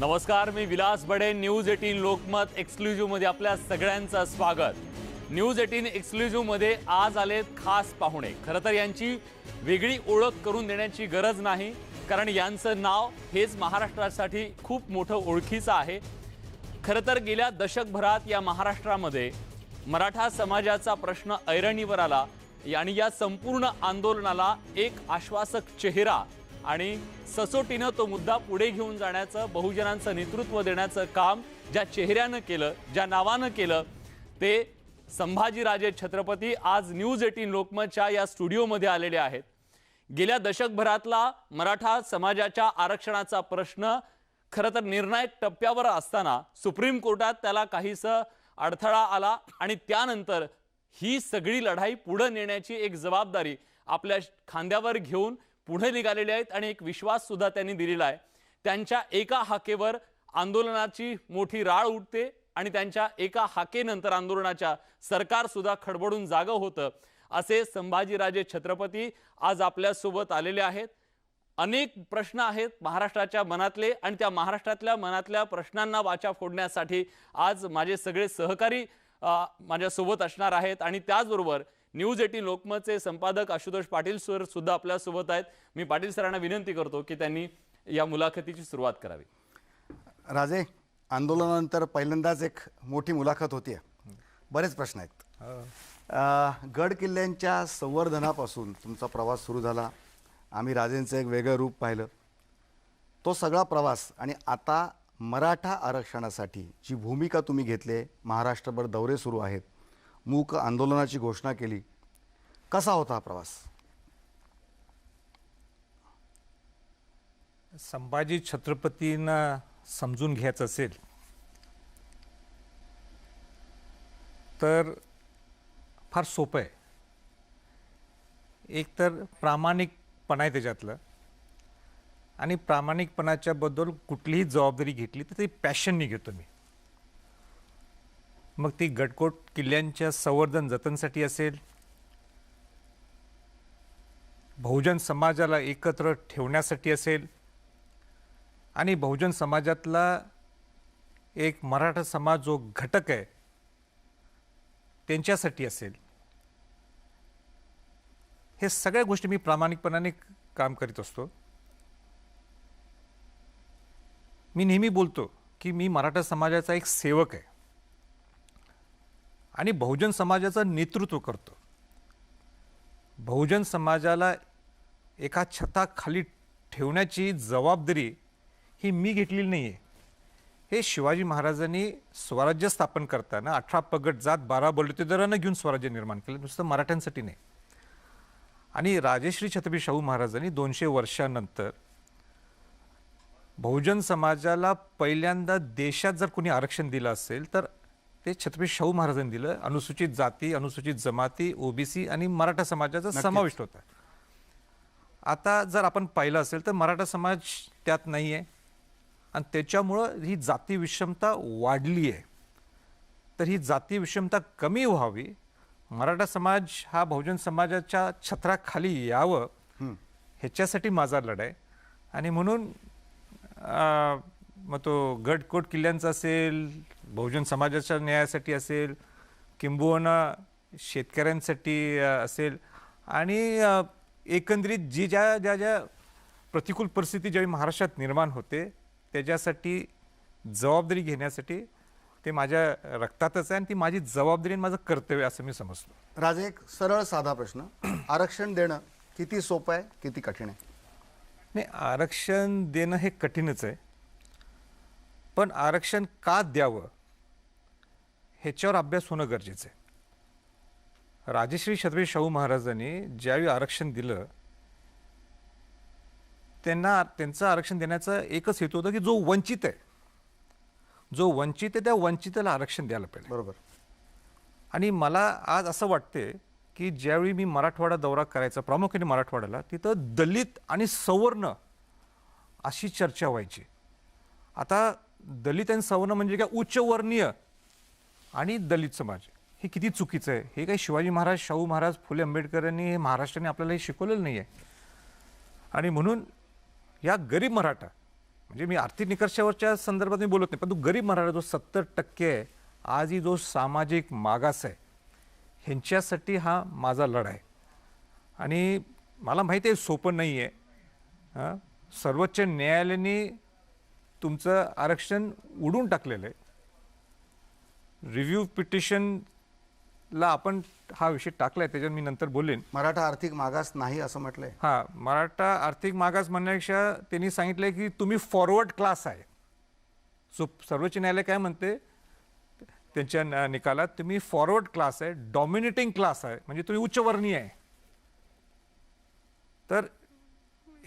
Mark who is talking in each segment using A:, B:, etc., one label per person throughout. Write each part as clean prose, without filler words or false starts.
A: नमस्कार, मी विलास बडे. News 18 Lokmat exclusive मध्ये आपल्या सगळ्यांचं स्वागत. न्यूज 18 एक्सक्लुझिव्ह मध्ये आज आलेत खास पाहुणे. खरं तर यांची वेगळी ओळख करून देण्याची गरज नाही, कारण यांचं नाव हेच महाराष्ट्रासाठी खूप मोठं ओळखीचं आहे. खरं तर गेल्या दशकभरात या महाराष्ट्रामध्ये मराठा समाजाचा प्रश्न ऐरणीवर आला आणि या संपूर्ण आंदोलनाला एक आश्वासक चेहरा आणि ससोटीनं तो मुद्दा पुढे घेऊन जाण्याचं, बहुजनांचं नेतृत्व देण्याचं काम ज्या चेहऱ्यानं केलं, ज्या नावानं केलं, ते संभाजीराजे छत्रपती आज न्यूज 18 लोकमतच्या या स्टुडिओमध्ये आलेले आहेत. गेल्या दशकभरातला मराठा समाजाच्या आरक्षणाचा प्रश्न खरं तर निर्णायक टप्प्यावर असताना सुप्रीम कोर्टात त्याला काहीसं अडथळा आला आणि त्यानंतर ही सगळी लढाई पुढे नेण्याची एक जबाबदारी आपल्या खांद्यावर घेऊन पुढे निघालेले आहेत आणि एक विश्वास सुद्धा त्यांनी दिलेला आहे. त्यांच्या एका हाकेवर आंदोलनाची मोठी राळ उठते आणि त्यांच्या एका हाकेनंतर आंदोलनाच्या सरकार सुद्धा खडबडून जागं होतं. असे संभाजीराजे छत्रपती आज आपल्यासोबत आलेले आहेत. अनेक प्रश्न आहेत महाराष्ट्राच्या मनातले आणि त्या महाराष्ट्रातल्या मनातल्या प्रश्नांना वाचा फोडण्यासाठी आज माझे सगळे सहकारी माझ्यासोबत असणार आहेत. आणि त्याचबरोबर न्यूज 18 लोकमतचे संपादक आशुतोष पाटील सर सुद्धा आपल्यासोबत आहेत. मी पाटील सरांना विनंती करतो की त्यांनी या मुलाखतीची सुरुवात करावी.
B: राजे, आंदोलनानंतर पहिल्यांदाच एक मोठी मुलाखत होती. बरेच प्रश्न आहेत. गड किल्ल्यांच्या संवर्धनापासून तुमचा प्रवास सुरू झाला. आम्ही राजेंचं एक वेगळं रूप पाहिलं. तो सगळा प्रवास आणि आता मराठा आरक्षणासाठी जी भूमिका तुम्ही घेतली, महाराष्ट्रभर दौरे सुरू आहेत, मूक आंदोलनाची घोषणा केली, कसा होता हा प्रवास?
C: संभाजी छत्रपतींना समजून घ्यायचं असेल तर फार सोपं आहे. एक तर प्रामाणिकपणा आहे त्याच्यातलं, आणि प्रामाणिकपणाच्या बद्दल कुठलीही जबाबदारी घेतली तर ती पॅशननी घेतो मी. मग ती गडकोट किल्ल्यांच्या संवर्धन जतनसाठी असेल, बहुजन समाजाला एकत्र ठेवण्यासाठी असेल, आणि बहुजन समाजातला एक मराठा समाज जो घटक आहे त्यांच्यासाठी असेल, हे सगळ्या गोष्टी मी प्रामाणिकपणाने काम करीत असतो. मी नेहमी बोलतो की मी मराठा समाजाचा एक सेवक आहे आणि बहुजन समाजाचं नेतृत्व करतो. बहुजन समाजाला एका छताखाली ठेवण्याची जबाबदारी ही मी घेतलेली नाही आहे. हे शिवाजी महाराजांनी स्वराज्य स्थापन करताना 18 पगड जात 12 बलुतेदारांना घेऊन स्वराज्य निर्माण केलं, नुसतं मराठ्यांसाठी नाही. आणि राजेश्री छत्रपती शाहू महाराजांनी 200 वर्षानंतर बहुजन समाजाला पहिल्यांदा देशात जर कोणी आरक्षण दिलं असेल तर ते छत्रपती शाहू महाराजांनी दिलं. अनुसूचित जाती, अनुसूचित जमाती, ओबीसी आणि मराठा समाजाचा समावेश होता. आता जर आपण पाहिलं असेल तर मराठा समाज त्यात नाही आहे आणि त्याच्यामुळं ही जाती विषमता वाढली आहे. तर ही जाती विषमता कमी व्हावी, मराठा समाज हा बहुजन समाजाच्या छत्राखाली यावं, ह्याच्यासाठी माझा लढा आहे. आणि म्हणून मग तो गडकोट किल्ल्यांचा असेल, बहुजन समाजाच्या न्यायासाठी असेल, किंबहुना शेतकऱ्यांसाठी असेल, आणि एकंदरीत ज्या प्रतिकूल परिस्थिती ज्यावेळी महाराष्ट्रात निर्माण होते त्याच्यासाठी जबाबदारी घेण्यासाठी ते माझ्या रक्तातच आहे आणि ती माझी जबाबदारी आणि माझं कर्तव्य असं मी समजतो.
B: राजे, एक सरळ साधा प्रश्न, आरक्षण देणं किती सोपं आहे, किती कठीण आहे?
C: नाही, आरक्षण देणं हे कठीणच आहे, पण आरक्षण का द्यावं ह्याच्यावर अभ्यास होणं गरजेचं आहे. राजेश्री छत्रपती शाहू महाराजांनी ज्यावेळी आरक्षण दिलं त्यांचं आरक्षण देण्याचा एकच हेतू होता की जो वंचित आहे त्या वंचिताला आरक्षण द्यायला पाहिजे.
B: बरोबर.
C: आणि मला आज असं वाटते की ज्यावेळी मी मराठवाडा दौरा करायचा, प्रामुख्याने मराठवाड्याला, तिथं दलित आणि सवर्ण अशी चर्चा व्हायची. आता दलित आणि सवर्ण म्हणजे काय, उच्चवर्णीय आणि दलित समाज, हे किती चुकीचं आहे. हे काही शिवाजी महाराज, शाहू महाराज, फुले आंबेडकरांनी, हे महाराष्ट्राने आपल्याला हे शिकवलेलं नाही आहे. आणि म्हणून या गरीब मराठा म्हणजे मी आर्थिक निकषावरच्या संदर्भात मी बोलत नाही, पण तो गरीब मराठा जो 70% आहे, आजही जो सामाजिक मागास आहे, ह्यांच्यासाठी हा माझा लढा आहे. आणि मला माहिती आहे सोपं नाही आहे. हां, सर्वोच्च न्यायालयाने तुमचं आरक्षण उडून टाकलेलं आहे. रिव्ह्यू पिटिशनला आपण हा विषय टाकलाय, त्याच्यावर मी नंतर बोलेन.
B: मराठा आर्थिक मागास नाही असं म्हटलंय.
C: हां, मराठा आर्थिक मागास म्हणण्यापेक्षा त्यांनी सांगितलंय की तुम्ही फॉरवर्ड क्लास आहे. सो सर्वोच्च न्यायालय काय म्हणते त्यांच्या निकालात, तुम्ही फॉरवर्ड क्लास आहे, डॉमिनेटिंग क्लास आहे, म्हणजे तुम्ही उच्चवर्णीय आहे. तर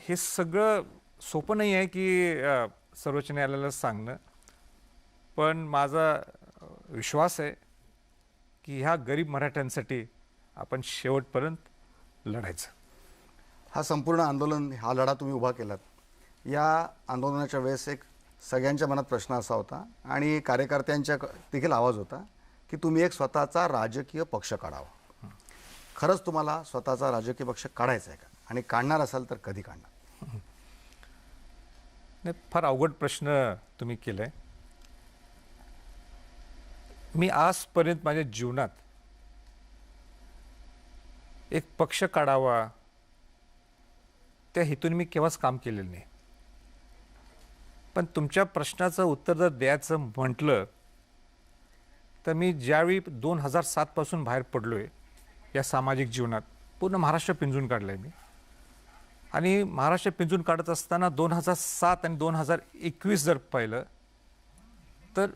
C: हे सगळं सोपं नाही आहे की सर्वोच्च न्यायालयाला सांगणं, पण माझा विश्वास आहे की ह्या गरीब मराठ्यांसाठी आपण शेवटपर्यंत लढायचं.
B: हा संपूर्ण आंदोलन, हा लढा तुम्ही उभा केलात. या आंदोलनाच्या वेळेस एक सगळ्यांच्या मनात प्रश्न असा होता आणि कार्यकर्त्यांच्या देखील आवाज होता की तुम्ही एक स्वतःचा राजकीय पक्ष काढावा. खरंच तुम्हाला स्वतःचा राजकीय पक्ष काढायचा आहे का, आणि काढणार असाल तर कधी काढणार?
C: नाही, फार अवघड प्रश्न तुम्ही केलाय. मी आजपर्यंत माझ्या जीवनात एक पक्ष काढावा त्या हेतून मी केव्हाच काम केलेलं नाही. पण तुमच्या प्रश्नाचं उत्तर जर द्यायचं म्हटलं तर मी ज्यावेळी 2007 पासून बाहेर पडलोय या सामाजिक जीवनात, पूर्ण महाराष्ट्र पिंजून काढलंय मी. आणि महाराष्ट्र पिंजून काढत असताना 2007 आणि 2021 जर पाहिलं तर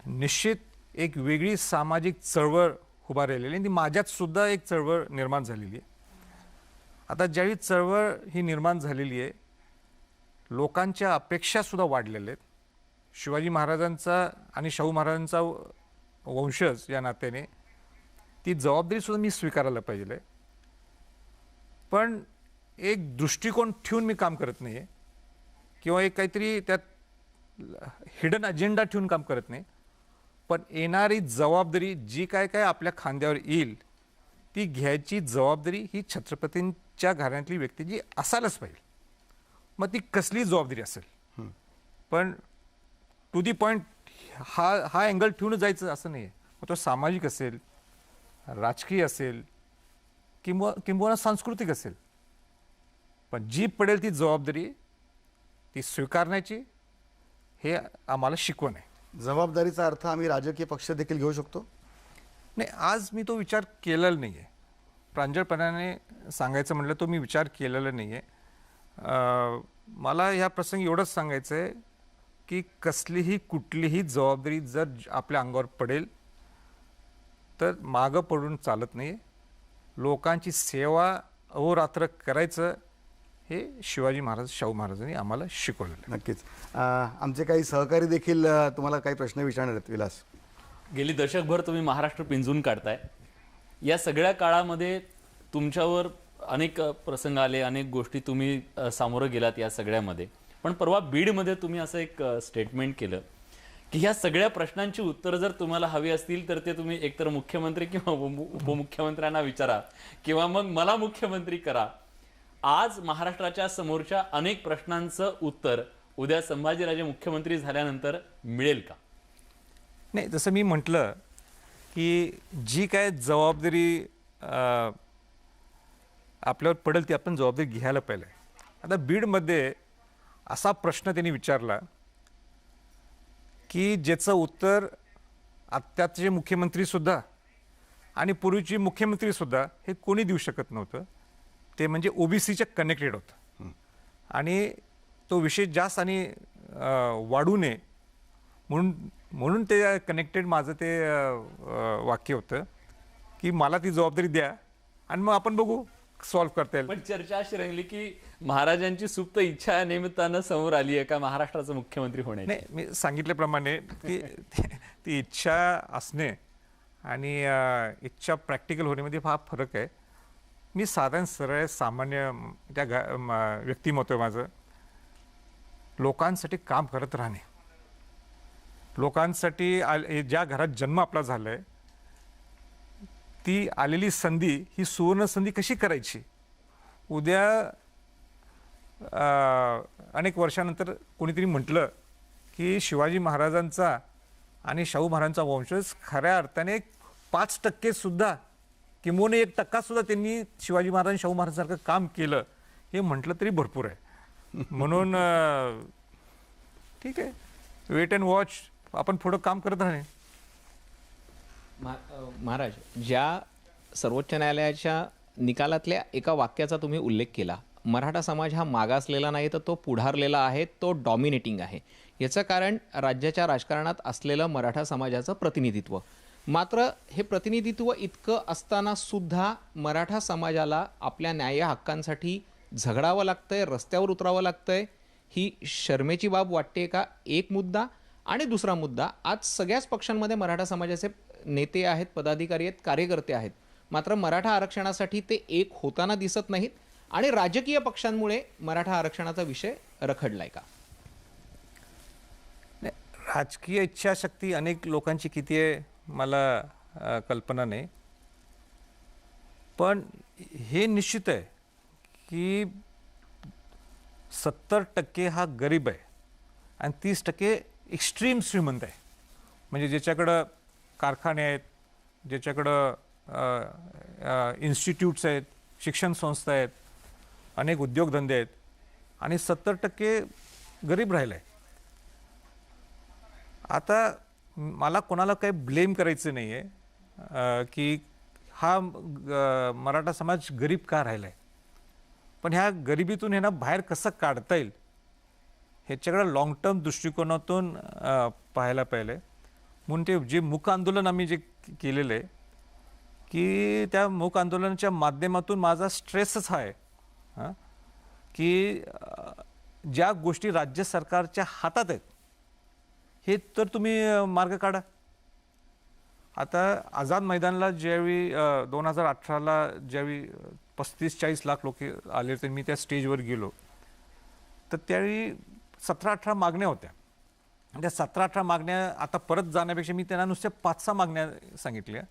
C: निश्चित एक वेगळी सामाजिक चळवळ उभा राहिलेली आणि माझ्यात सुद्धा एक चळवळ निर्माण झालेली आहे. आता ज्यावेळी चळवळ ही निर्माण झालेली आहे, लोकांच्या अपेक्षा सुद्धा वाढलेल्या आहेत. शिवाजी महाराजांचा आणि शाहू महाराजांचा वंशज या नात्याने ती जबाबदारी सुद्धा मी स्वीकारायला पाहिजे. पण एक दृष्टिकोन ठेवून मी काम करत नाही आहे, किंवा एक काहीतरी त्यात हिडन अजेंडा ठेवून काम करत नाही. पण येणारी जबाबदारी जी काय काय आपल्या खांद्यावर येईल ती घ्यायची जबाबदारी ही छत्रपतींच्या घराण्यातली व्यक्तीची असायलाच पाहिजे. मग ती कसली जबाबदारी असेल, पण टू दी पॉईंट हा अँगल ठेवून जायचं असं नाही आहे. मग तो सामाजिक असेल, राजकीय असेल, किंवा सांस्कृतिक असेल, पण जी पडेल ती जबाबदारी ती स्वीकारण्याची हे आम्हाला शिकवण आहे.
B: जबाबदारीचा अर्थ आम्ही राजकीय पक्ष देखील घेऊ शकतो?
C: नाही, आज मी तो विचार केलेला नाही आहे. प्रांजळपणाने सांगायचं म्हटलं तो मी विचार केलेला नाही आहे. मला ह्या प्रसंगी एवढंच सांगायचं आहे की कसलीही कुठलीही जबाबदारी जर आपल्या अंगावर पडेल तर मागं पडून चालत नाही. लोकांची सेवा अहोरात्र करायचं हे शिवाजी महाराज, शाहू महाराजांनी आम्हाला शिकवलेलं.
B: नक्कीच. आमचे काही सहकारी देखील तुम्हाला काही प्रश्न विचारणार आहेत. विलास,
A: गेली दशकभर तुम्ही महाराष्ट्र पिंजून काढताय. या सगळ्या काळामध्ये तुमच्यावर अनेक प्रसंग आले, अनेक गोष्टी तुम्ही सामोरं गेलात या सगळ्यामध्ये. पण परवा बीडमध्ये तुम्ही असं एक स्टेटमेंट केलं की ह्या सगळ्या प्रश्नांची उत्तरं जर तुम्हाला हवी असतील तर ते तुम्ही एकतर मुख्यमंत्री किंवा उपमुख्यमंत्र्यांना विचारा, किंवा मग मला मुख्यमंत्री करा. आज महाराष्ट्राच्या समोरच्या अनेक प्रश्नांचं उत्तर उद्या संभाजीराजे मुख्यमंत्री झाल्यानंतर मिळेल का?
C: नाही, जसं मी म्हटलं की जी काय जबाबदारी आपल्यावर पडेल ती आपण जबाबदारी घ्यायला पाहिजे. आता बीडमध्ये असा प्रश्न त्यांनी विचारला की ज्याचं उत्तर आत्ताचे मुख्यमंत्रीसुद्धा आणि पूर्वीचे मुख्यमंत्रीसुद्धा हे कोणी देऊ शकत नव्हतं. ते म्हणजे ओबीसीच्या कनेक्टेड होतं. आणि तो विषय जास्त आणि वाढू नये म्हणून ते कनेक्टेड माझं ते वाक्य होतं की मला ती जबाबदारी द्या आणि मग आपण बघू सॉल्व्ह करता येईल.
A: पण चर्चा अशी राहिली की महाराजांची सुप्त इच्छा या निमित्तानं समोर आली आहे का महाराष्ट्राचा मुख्यमंत्री होणे?
C: नाही, मी सांगितल्याप्रमाणे ती इच्छा असणे आणि इच्छा प्रॅक्टिकल होण्यामध्ये हा फरक आहे. मी साधारण सरळ सामान्य त्या व्यक्तिमत्व माझं लोकांसाठी काम करत राहणे. लोकांसाठी ज्या घरात जन्म आपला झालाय ती आलेली संधी ही सुवर्ण संधी कशी करायची, उद्या अनेक वर्षानंतर कोणीतरी म्हटलं की शिवाजी महाराजांचा आणि शाहू महाराजांचा वंशज खऱ्या अर्थाने 5% सुद्धा किंबहुना 1% सुद्धा त्यांनी शिवाजी महाराज शाहू महाराजांसारखं काम केलं हे म्हटलं तरी भरपूर आहे. म्हणून ठीक आहे, वेट अँड वॉच, आपण पुढं काम करत राहणे.
D: महाराज, ज्या सर्वोच्च न्यायालयाच्या निकालातल्या एका वाक्याचा तुम्ही उल्लेख केला, मराठा समाज हा मागासलेला नाही तर तो पुढारलेला आहे, तो डॉमिनेटिंग आहे. याचं कारण राज्याच्या राजकारणात असलेलं मराठा समाजाचं प्रतिनिधित्व. मात्र हे प्रतिनिधित्व इतकं असताना सुद्धा मराठा समाजाला आपल्या न्याय हक्कांसाठी झगडावं लागतंय, रस्त्यावर उतरावं लागतंय. ही शर्मेची बाब वाटते का? एक मुद्दा. आणि दुसरा मुद्दा, आज सगळ्याच पक्षांमध्ये मराठा समाजाचे नेते आहेत, पदाधिकारी आहेत, कार्यकर्ते आहेत. मात्र मराठा आरक्षणासाठी ते एक होताना दिसत नाहीत आणि राजकीय पक्षांमुळे मराठा आरक्षणाचा विषय रखडलाय का?
C: राजकीय इच्छाशक्ती अनेक लोकांची किती आहे मला कल्पना नाही, पण हे निश्चित आहे की 70% हा गरीब आहे आणि 30% एक्स्ट्रीम श्रीमंत आहे. म्हणजे ज्याच्याकडं कारखाने आहेत, ज्याच्याकडं इन्स्टिट्यूट्स आहेत, शिक्षण संस्था आहेत, अनेक उद्योगधंदे आहेत आणि 70% गरीब राहिलं आहे. आता मला कोणाला काही ब्लेम करायचं नाही आहे की हा मराठा समाज गरीब का राहिला आहे, पण ह्या गरिबीतून ह्यांना बाहेर कसं काढता येईल ह्याच्याकडे लॉंग टर्म दृष्टिकोनातून पाहायला पाहिजे. म्हणून ते जे मूक आंदोलन आम्ही जे केलेलं आहे की त्या मूक आंदोलनाच्या माध्यमातून माझा स्ट्रेसच हा आहे की ज्या गोष्टी राज्य सरकारच्या हातात आहेत हे तर तुम्ही मार्ग काढा. आता आझाद मैदानला ज्यावेळी 2018ला ज्यावेळी 35-40 लाख लोक आले होते, मी त्या स्टेजवर गेलो तर त्यावेळी 17-18 मागण्या होत्या. त्या 17-18 मागण्या आता परत जाण्यापेक्षा मी त्यांना नुसत्या 5-6 मागण्या सांगितल्या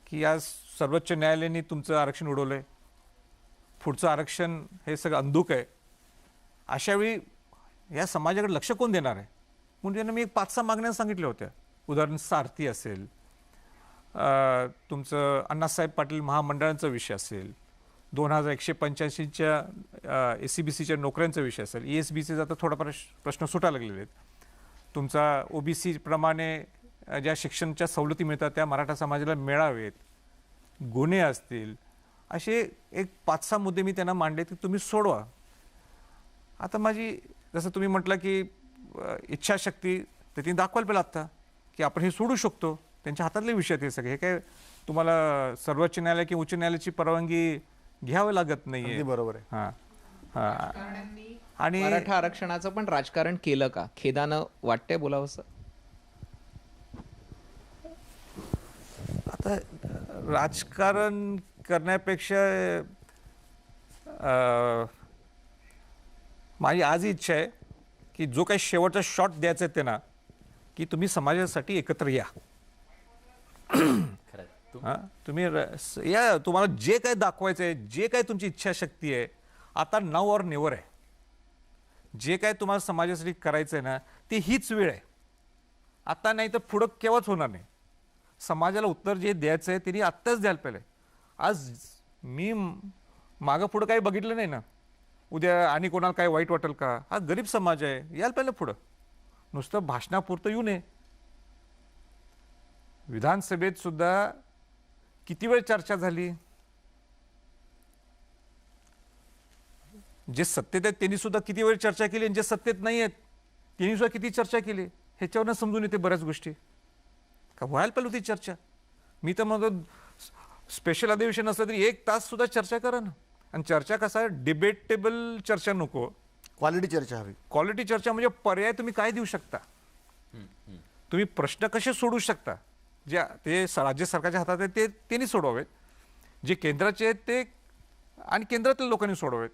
C: की आज सर्वोच्च न्यायालयाने तुमचं आरक्षण उडवलं आहे, पुढचं आरक्षण हे सगळं अंधुक आहे. अशावेळी या समाजाकडे लक्ष कोण देणार आहे? म्हणून त्यांना मी 5-6 मागण्या सांगितल्या होत्या. उदाहरण सारथी असेल, तुमचं अण्णासाहेब पाटील महामंडळांचा विषय असेल, 2185च्या SCBCच्या नोकऱ्यांचा विषय असेल, ESBCचा आता थोडाफार प्रश्न सुटायला लागलेले आहेत. तुमचा OBC प्रमाणे ज्या शिक्षणाच्या सवलती मिळतात त्या मराठा समाजाला मिळावेत, गुन्हे असतील, असे एक 5-6 मुद्दे मी त्यांना मांडले की तुम्ही सोडवा. आता माझी जसं तुम्ही म्हटलं की इच्छाशक्ती तर ती दाखवायला पाहिजे आत्ता की आपण हे सोडू शकतो. त्यांच्या हातातले विषय आहेत हे सगळे. हे काय तुम्हाला सर्वोच्च न्यायालय किंवा उच्च न्यायालयाची परवानगी घ्यावी लागत नाहीये.
B: बरोबर आहे.
C: हां हां.
D: आणि मराठा आरक्षणाचं पण राजकारण केलं का? खेदानं वाटतंय बोलावंसं.
C: आता राजकारण करण्यापेक्षा माझी आज इच्छा आहे की जो काही शेवटचा शॉट द्यायचा आहे त्यांना की तुम्ही समाजासाठी एकत्र या. तुम्ही या, तुम्हाला जे काही दाखवायचं आहे, जे काही तुमची इच्छाशक्ती आहे, आता नाऊ और नेवर आहे. जे काय तुम्हाला समाजासाठी करायचं आहे ना ते हीच वेळ आहे. आता नाही तर पुढं केव्हाच होणार नाही. समाजाला उत्तर जे द्यायचं आहे त्यांनी आत्ताच द्यायला पाहिजे. आज मी मागं पुढं काही बघितलं नाही ना, उद्या आणि कोणाला काय वाईट वाटेल का? हा गरीब समाज आहे, यायला पाहिजे पुढं. नुसतं भाषणापुरतं येऊ नये. विधानसभेत सुद्धा किती वेळ चर्चा झाली. जे सत्तेत आहेत त्यांनी सुद्धा किती वेळ चर्चा केली आणि जे सत्तेत नाही आहेत त्यांनी सुद्धा किती चर्चा केली. ह्याच्यावरनं समजून येते बऱ्याच गोष्टी का व्हायला पाहिजे होती चर्चा. मी तर म्हणतो स्पेशल अधिवेशन असलं तरी 1 तास सुद्धा चर्चा करा ना. आणि चर्चा कसा आहे, डिबेटेबल चर्चा नको,
B: क्वालिटी चर्चा हवी.
C: क्वालिटी चर्चा म्हणजे पर्याय तुम्ही काय देऊ शकता, तुम्ही प्रश्न कसे सोडू शकता. जे ते राज्य सरकारच्या हातात आहेत ते त्यांनी सोडवावेत, जे केंद्राचे आहेत ते आणि केंद्रातल्या लोकांनी सोडवावेत.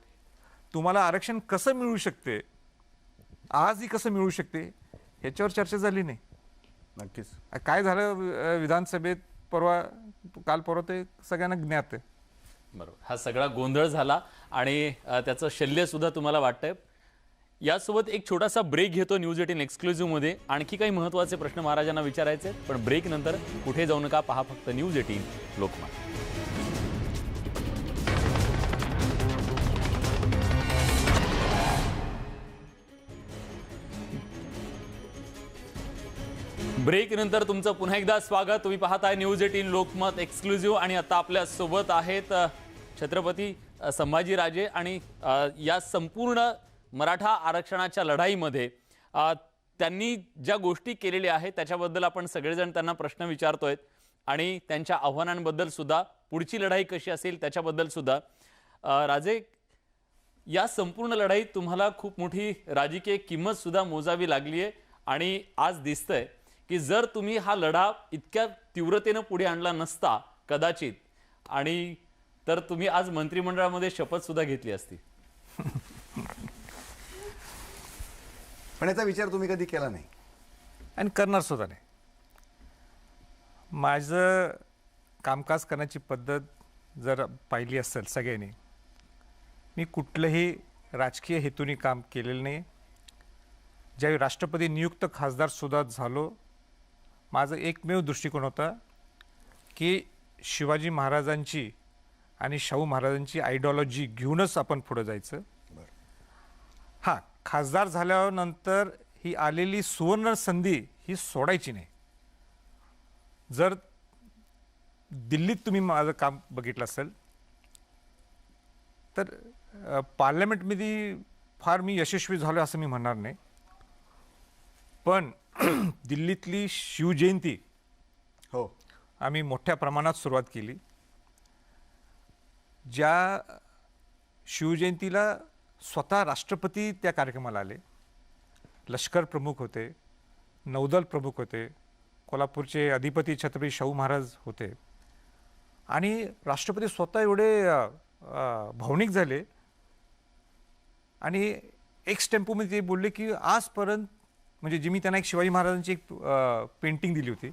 C: तुम्हाला आरक्षण कसं मिळू शकते, आजही कसं मिळू शकते, ह्याच्यावर चर्चा झाली नाही.
B: नक्कीच.
C: काय झालं विधानसभेत काल परवा ते सगळ्यांना ज्ञात आहे.
A: बरोबर, हा सगळा गोंधळ झाला आणि त्याचं शल्य सुद्धा तुम्हाला वाटतंय. यासोबत एक छोटासा ब्रेक घेतो न्यूज 18 एक्सक्लुझिव्ह मध्ये. आणखी काही महत्त्वाचे प्रश्न महाराजांना विचारायचे आहेत, पण ब्रेक नंतर कुठे जाऊ नका, पहा फक्त न्यूज 18 लोकमत. ब्रेक नंतर तुमचं पुन्हा एकदा स्वागत. तुम्ही पाहताय न्यूज 18 लोकमत एक्सक्लुझिव्ह आणि आता आपल्या सोबत आहेत छत्रपती संभाजीराजे. आणि या संपूर्ण मराठा आरक्षणाच्या लढाईमध्ये त्यांनी ज्या गोष्टी केलेल्या आहेत त्याच्याबद्दल आपण सगळेजण त्यांना प्रश्न विचारतोय आणि त्यांच्या आव्हानांबद्दल सुद्धा, पुढची लढाई कशी असेल त्याच्याबद्दल सुद्धा. राजे, या संपूर्ण लढाईत तुम्हाला खूप मोठी राजकीय किंमत सुद्धा मोजावी लागली आहे आणि आज दिसतंय की जर तुम्ही हा लढा इतक्या तीव्रतेनं पुढे आणला नसता कदाचित, आणि तर तुम्ही आज मंत्रिमंडळामध्ये शपथ सुद्धा घेतली असती.
B: पण याचा विचार तुम्ही कधी केला नाही
C: आणि करणार सुद्धा नाही. माझं कामकाज करण्याची पद्धत जर पाहिली असेल सगळ्यांनी, मी कुठलंही राजकीय हेतूने काम केलेलं नाही. ज्यावेळी राष्ट्रपती नियुक्त खासदार सुद्धा झालो, माझं एकमेव दृष्टिकोन होता की शिवाजी महाराजांची आणि शाहू महाराजांची आयडिओलॉजी घेऊनच आपण पुढे जायचं. हां, खासदार झाल्यानंतर ही आलेली सुवर्ण संधी ही सोडायची नाही. जर दिल्लीत तुम्ही माझं काम बघितलं असेल तर पार्लमेंटमध्ये फार मी यशस्वी झालो असं मी म्हणणार नाही, पण दिल्लीतली शिवजयंती
B: हो
C: आम्ही मोठ्या प्रमाणात सुरुवात केली. ज्या शिवजयंतीला स्वतः राष्ट्रपती त्या कार्यक्रमाला आले, लष्कर प्रमुख होते, नौदल प्रमुख होते, कोल्हापूरचे अधिपती छत्रपती शाहू महाराज होते आणि राष्ट्रपती स्वतः एवढे भावनिक झाले आणि एक्स टेम्पोमध्ये ते बोलले की आजपर्यंत, म्हणजे जी मी त्यांना एक शिवाजी महाराजांची एक पेंटिंग दिली होती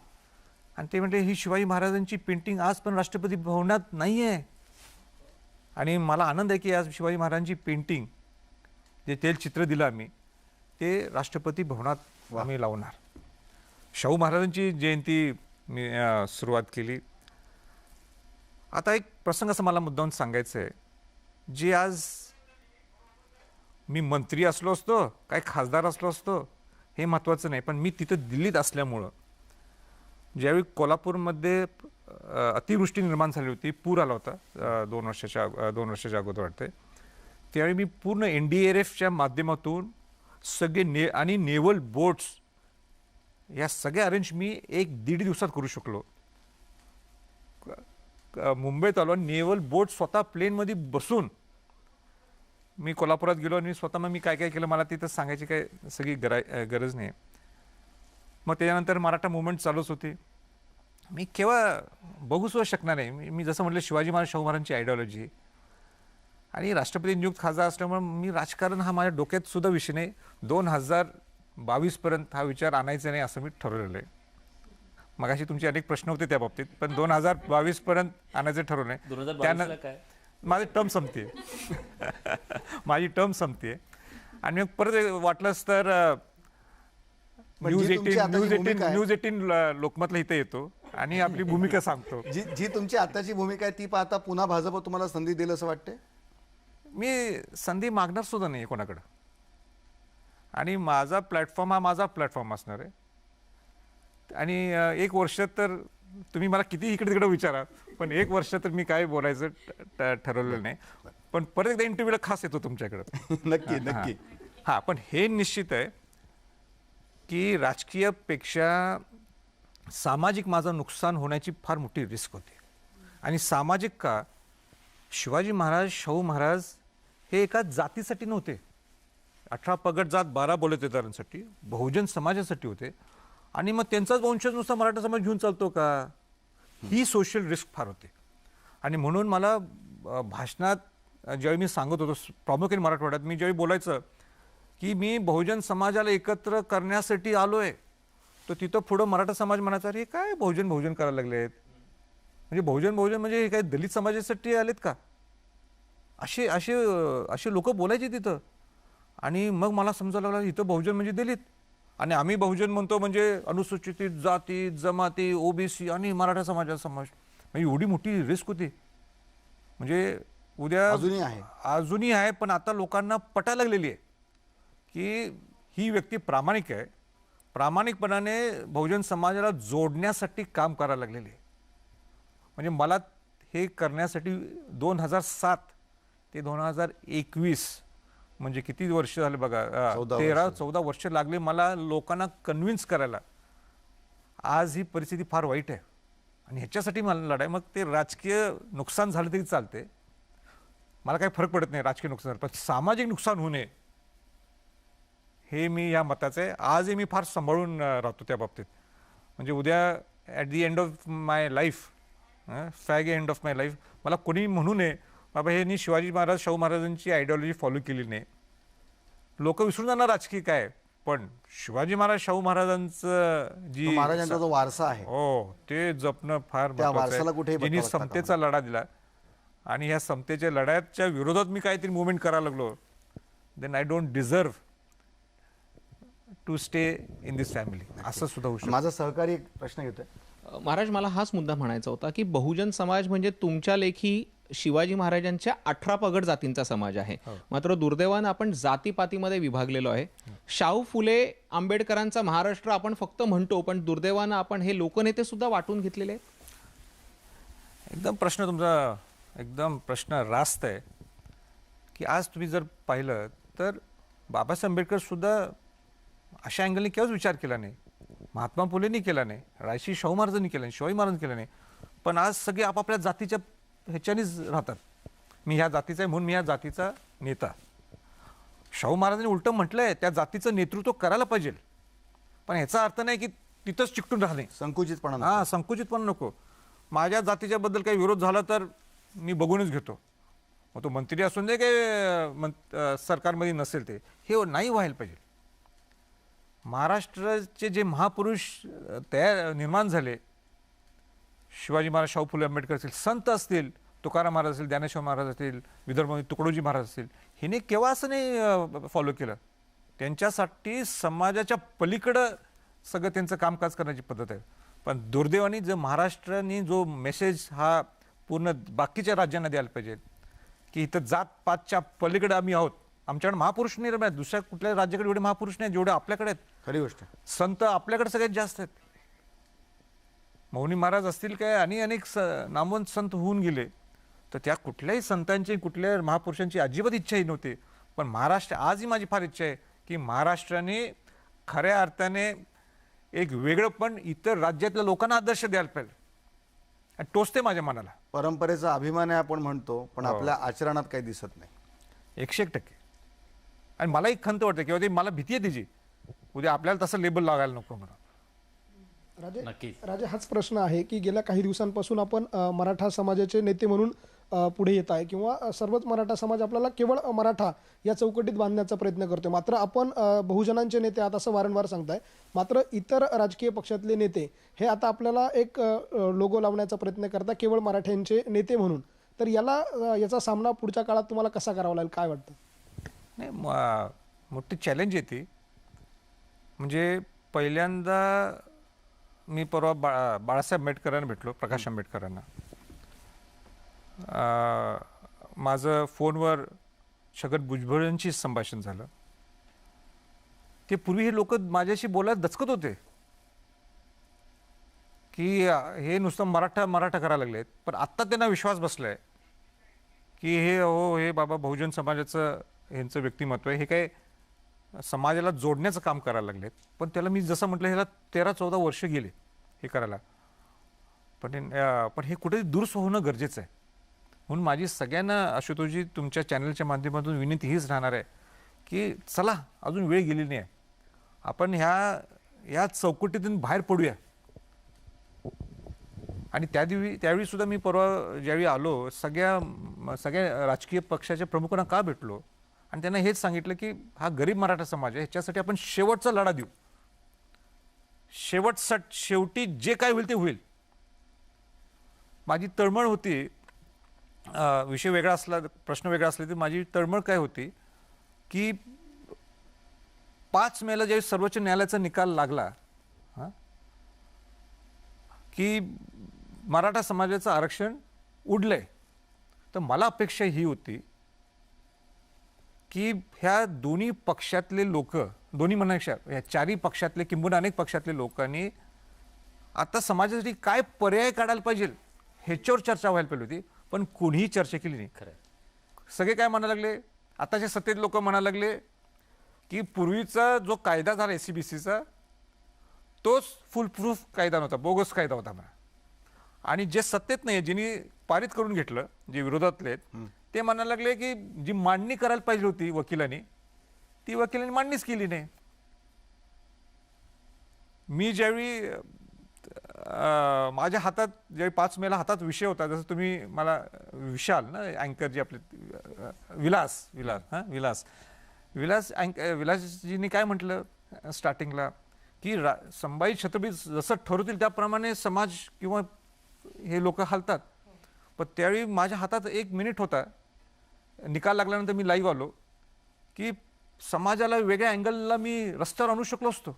C: आणि ते म्हणते ही शिवाजी महाराजांची पेंटिंग आज पण राष्ट्रपती भवनात नाही आहे. आणि मला आनंद आहे की आज शिवाजी महाराजांची पेंटिंग, जे तेलचित्र दिलं आम्ही, ते राष्ट्रपती भवनात आम्ही लावणार. शाहू महाराजांची जयंती मी सुरुवात केली. आता एक प्रसंग असं मला मुद्दाम सांगायचं आहे, जे आज मी मंत्री असलो असतो, काय खासदार असलो असतो हे महत्त्वाचं नाही, पण मी तिथं दिल्लीत असल्यामुळं ज्यावेळी कोल्हापूरमध्ये अतिवृष्टी निर्माण झाली होती, पूर आला होता 2 वर्षाच्या अगोदर वाटते, त्यावेळी मी पूर्ण NDRFच्या माध्यमातून सगळे आणि नेव्हल बोट्स या सगळ्या अरेंज मी 1-1.5 दिवसात करू शकलो. मुंबईत आलो, नेव्हल बोट स्वतः प्लेनमध्ये बसून मी कोल्हापुरात गेलो आणि स्वतः मग मी काय काय केलं मला तिथं सांगायची काय सगळी गरज नाही. मग त्याच्यानंतर मराठा मुवमेंट चालूच होती. मी केव्हा बघू सुद्धा शकणार नाही. मी जसं म्हटलं शिवाजी महाराज शाहू महाराजांची आयडिओलॉजी आणि राष्ट्रपती नियुक्त खासदार असल्यामुळे मी राजकारण हा माझ्या डोक्यात सुद्धा विषय नाही. 2022 हा विचार आणायचा नाही असं मी ठरवलेलं आहे. मगाशी तुमचे अनेक प्रश्न होते त्या बाबतीत, पण 2022 आणायचं ठरवलं आहे.
A: 2022 काय
C: माझी टर्म संपते माझी टर्म संपते आणि मग परत वाटलंच तर न्यूज 18 लोकमतला इथे येतो आणि आपली भूमिका सांगतो.
B: जी तुमची आताची भूमिका आहे ती पाहता पुन्हा भाजप तुम्हाला संधी देईल असं वाटते?
C: मी संधी मागणार सुद्धा नाही कोणाकडं आणि माझा प्लॅटफॉर्म हा माझा प्लॅटफॉर्म असणार आहे. आणि 1 वर्ष तर तुम्ही मला किती इकडे तिकडे विचारा, पण 1 वर्ष तर मी काय बोलायचं ठरवलेलं नाही. पण परत एकदा इंटरव्ह्यूला खास येतो तुमच्याकडं.
B: नक्की नक्की.
C: हां, पण हे निश्चित आहे की राजकीयपेक्षा सामाजिक माझं नुकसान होण्याची फार मोठी रिस्क होती. आणि सामाजिक का, शिवाजी महाराज शाहू महाराज हे एका जातीसाठी नव्हते. 18 पगड जात 12 बलुतेदारांसाठी, बहुजन समाजासाठी होते. आणि मग त्यांचाच वंशज नुसता मराठा समाज घेऊन चालतो का, ही सोशल रिस्क फार होते. आणि म्हणून मला भाषणात ज्यावेळी मी सांगत होतो प्रामुख्याने मराठवाड्यात, मी ज्यावेळी बोलायचं की मी बहुजन समाजाला एकत्र करण्यासाठी आलो आहे, तर तिथं पुढं मराठा समाज म्हणायचा अरे काय बहुजन करायला लागले आहेत, म्हणजे बहुजन म्हणजे हे काय दलित समाजासाठी आलेत का, असे असे असे लोक बोलायचे तिथं. आणि मग मला समजायला लागलं इथं बहुजन म्हणजे दलित, आणि आम्ही बहुजन म्हणतो म्हणजे अनुसूचित जाती जमाती ओबीसी आणि मराठा समाजाचा समावेश. म्हणजे एवढी मोठी रिस्क होती. म्हणजे उद्या अजूनही आहे, पण आता लोकांना पटायला लागलेली आहे की ही व्यक्ती प्रामाणिक आहे, प्रामाणिकपणाने बहुजन समाजाला जोडण्यासाठी काम करायला लागलेली आहे. म्हणजे मला हे करण्यासाठी 2007 ते 2021 म्हणजे किती वर्ष झाले बघा, 13-14 वर्ष लागले मला लोकांना कन्व्हिन्स करायला. आज ही परिस्थिती फार वाईट आहे आणि ह्याच्यासाठी मला लढाई. मग ते राजकीय नुकसान झालं तरी चालते, मला काही फरक पडत नाही राजकीय नुकसान झालं, पण सामाजिक नुकसान होऊ नये हे मी या मताचं आहे. आजही मी फार सांभाळून राहतो त्या बाबतीत. म्हणजे उद्या at the end of my life, fag end of my life, मला कोणी म्हणू नये बाबा हे मी शिवाजी महाराज शाहू महाराजांची आयडिओलॉजी फॉलो केली नाही. लोक विसरून जाणार राजकीय काय, पण शिवाजी महाराज शाहू महाराजांचं
B: महाराजांचा जो वारसा आहे
C: हो ते जपणं फार महत्त्वाचं आहे. ज्यांनी समतेचा लढा दिला आणि ह्या समतेच्या लढ्याच्या विरोधात मी काहीतरी मुवमेंट करायला लागलो, then I don't deserve to stay in this family, असं सुद्धा होऊ शकतं.
B: माझा सहकारी एक प्रश्न घेतोय.
D: महाराज, मला हाच मुद्दा म्हणायचा होता की बहुजन समाज म्हणजे तुमच्या लेखी शिवाजी महाराजांच्या 18 पगड जातींचा समाज आहे. मात्र दुर्दैवानं आपण जातीपातीमध्ये विभागलेलो आहे. शाहू फुले आंबेडकरांचा महाराष्ट्र आपण फक्त म्हणतो, पण दुर्दैवानं आपण हे लोकनेते सुद्धा वाटून घेतलेले आहेत.
C: एकदम प्रश्न तुमचा एकदम प्रश्न रास्त आहे की आज तुम्ही जर पाहिलं तर बाबासाहेब आंबेडकर सुद्धा अशा अँगलने केव्हाच विचार केला नाही, महात्मा फुलेंनी केला नाही, राजश्री शाहू महाराजांनी केला नाही, शिवाजी महाराजांनी केला नाही. पण आज सगळे आपापल्या जातीच्या ह्याच्यानेच राहतात. मी ह्या जातीचा आहे म्हणून मी ह्या जातीचा नेता. शाहू महाराजांनी उलटं म्हटलंय त्या जातीचं नेतृत्व करायला पाहिजे, पण ह्याचा अर्थ नाही की तिथंच चिकटून राहणे,
B: संकुचितपणा
C: संकुचितपणा नको. माझ्या जातीच्या बद्दल काही विरोध झाला तर मी बघूनच घेतो, मग तो मंत्री असून दे काही सरकारमध्ये नसेल, ते हे नाही व्हायला पाहिजे. महाराष्ट्राचे जे महापुरुष निर्माण झाले, शिवाजी महाराज शाहू फुले आंबेडकर असतील, संत असतील, तुकाराम महाराज असतील, ज्ञानेश्वर महाराज असतील, विदर्भ तुकडोजी महाराज असतील, हिने केव्हा असं नाही फॉलो केलं. त्यांच्यासाठी समाजाच्या पलीकडं सगळं त्यांचं कामकाज करण्याची पद्धत आहे. पण दुर्दैवाने जर महाराष्ट्राने जो मेसेज हा पूर्ण बाकीच्या राज्यांना द्यायला पाहिजे की इथं जात पातच्या पलीकडे आम्ही आहोत, आमच्याकडे महापुरुष नाही रे, दुसऱ्या कुठल्या राज्याकडे एवढे महापुरुष नाही जेवढे आपल्याकडे आहेत.
B: खरी गोष्ट.
C: संत आपल्याकडे सगळ्यात जास्त आहेत. मौनी महाराज असतील काय आणि अनेक नामवंत संत होऊन गेले, तर त्या कुठल्याही संतांची कुठल्या महापुरुषांची अजिबात इच्छाही नव्हती. पण महाराष्ट्र आजही माझी फार इच्छा आहे की महाराष्ट्राने खऱ्या अर्थाने एक वेगळं पण इतर राज्यातल्या लोकांना आदर्श द्यायला पाहिजे, आणि टोचते माझ्या मनाला.
B: परंपरेचा अभिमान आहे आपण म्हणतो, पण आपल्या आचरणात काही दिसत नाही.
C: 100%. आणि मला एक खंत वाटते किंवा ते मला भीती आहे त्याची, उद्या आपल्याला तसं लेबल लागायला नको म्हणून.
E: राजे, हाच प्रश्न आहे की गेल्या काही दिवसांपासून आपण मराठा समाजाचे नेते म्हणून पुढे येत आहे, किंवा सर्वच मराठा समाज आपल्याला केवळ मराठा या चौकटीत बांधण्याचा प्रयत्न करतोय. मात्र आपण बहुजनांचे नेते आहात असं वारंवार सांगताय. मात्र इतर राजकीय पक्षातले नेते हे आता आपल्याला एक लोगो लावण्याचा प्रयत्न करतात केवळ मराठ्यांचे नेते म्हणून. तर याचा सामना पुढच्या काळात तुम्हाला कसा करावा लागेल, काय वाटतं?
C: नाही, मोठी चॅलेंज येते. म्हणजे पहिल्यांदा मी परवा बाळासाहेब आंबेडकरांना भेटलो, प्रकाश आंबेडकरांना. माझं फोनवर छगन भुजबळांशी संभाषण झालं. ते पूर्वी हे लोक माझ्याशी बोलायला दचकत होते की हे नुसतं मराठा मराठा करायला लागलेत, पण आत्ता त्यांना विश्वास बसलाय की हे बाबा बहुजन समाजाचं ह्यांचं व्यक्तिमत्व आहे, हे काय समाजाला जोडण्याचं काम करायला लागलेत. पण त्याला मी जसं म्हटलं ह्याला 13-14 वर्ष गेले हे करायला. पण हे कुठेतरी दुरुस्त होणं गरजेचं आहे. म्हणून माझी सगळ्यांना आशुतोषजी तुमच्या चॅनलच्या माध्यमातून विनंती हीच राहणार आहे की चला, अजून वेळ गेली नाही आहे, आपण ह्या चौकटीतून बाहेर पडूया. आणि त्यावेळी सुद्धा मी परवा ज्यावेळी आलो, सगळ्या राजकीय पक्षाच्या प्रमुखांना का भेटलो आणि त्यांना हेच सांगितलं की हा गरीब मराठा समाज आहे, ह्याच्यासाठी आपण शेवटचा लढा देऊ. शेवटी जे काय होईल ते होईल. माझी तळमळ होती विषय वेगळा असला, प्रश्न वेगळा असला, तर माझी तळमळ काय होती की 5 मेला ज्यावेळी सर्वोच्च न्यायालयाचा निकाल लागला की मराठा समाजाचं आरक्षण उडलंय, तर मला अपेक्षा ही होती की ह्या दोन्ही पक्षातले लोक, दोन्ही म्हणण्यापेक्षा या चारही पक्षातले किंबहुना अनेक पक्षातले लोकांनी आता समाजासाठी काय पर्याय काढायला पाहिजे ह्याच्यावर चर्चा व्हायला पाहिजे होती, पण कोणीही चर्चा केली नाही.
A: खरं.
C: सगळे काय म्हणायला लागले, आताचे सत्तेत लोक म्हणायला लागले की पूर्वीचा जो कायदा झाला SCBCचा तोच फुल प्रूफ कायदा नव्हता, बोगस कायदा होता म्हणा. आणि जे सत्तेत नाही, ज्यांनी पारित करून घेतलं, जे विरोधातले आहेत, ते म्हणायला लागले की जी मांडणी करायला पाहिजे होती वकिलांनी, ती वकिलांनी मांडणीच केली नाही. मी ज्यावेळी माझ्या हातात ज्यावेळी 5 मेला हातात विषय होता, जसं तुम्ही मला विशाल ना अँकर जे आपले विलासजींनी काय म्हटलं स्टार्टिंगला की संभाजी छत्रपती जसं ठरवतील त्याप्रमाणे समाज किंवा हे लोक हालतात. पण त्यावेळी माझ्या हातात 1 मिनिट होता, निकाल लागल्यानंतर मी लाईव्ह आलो की समाजाला वेगळ्या अँगलला मी रस्त्यावर आणू शकलो असतो,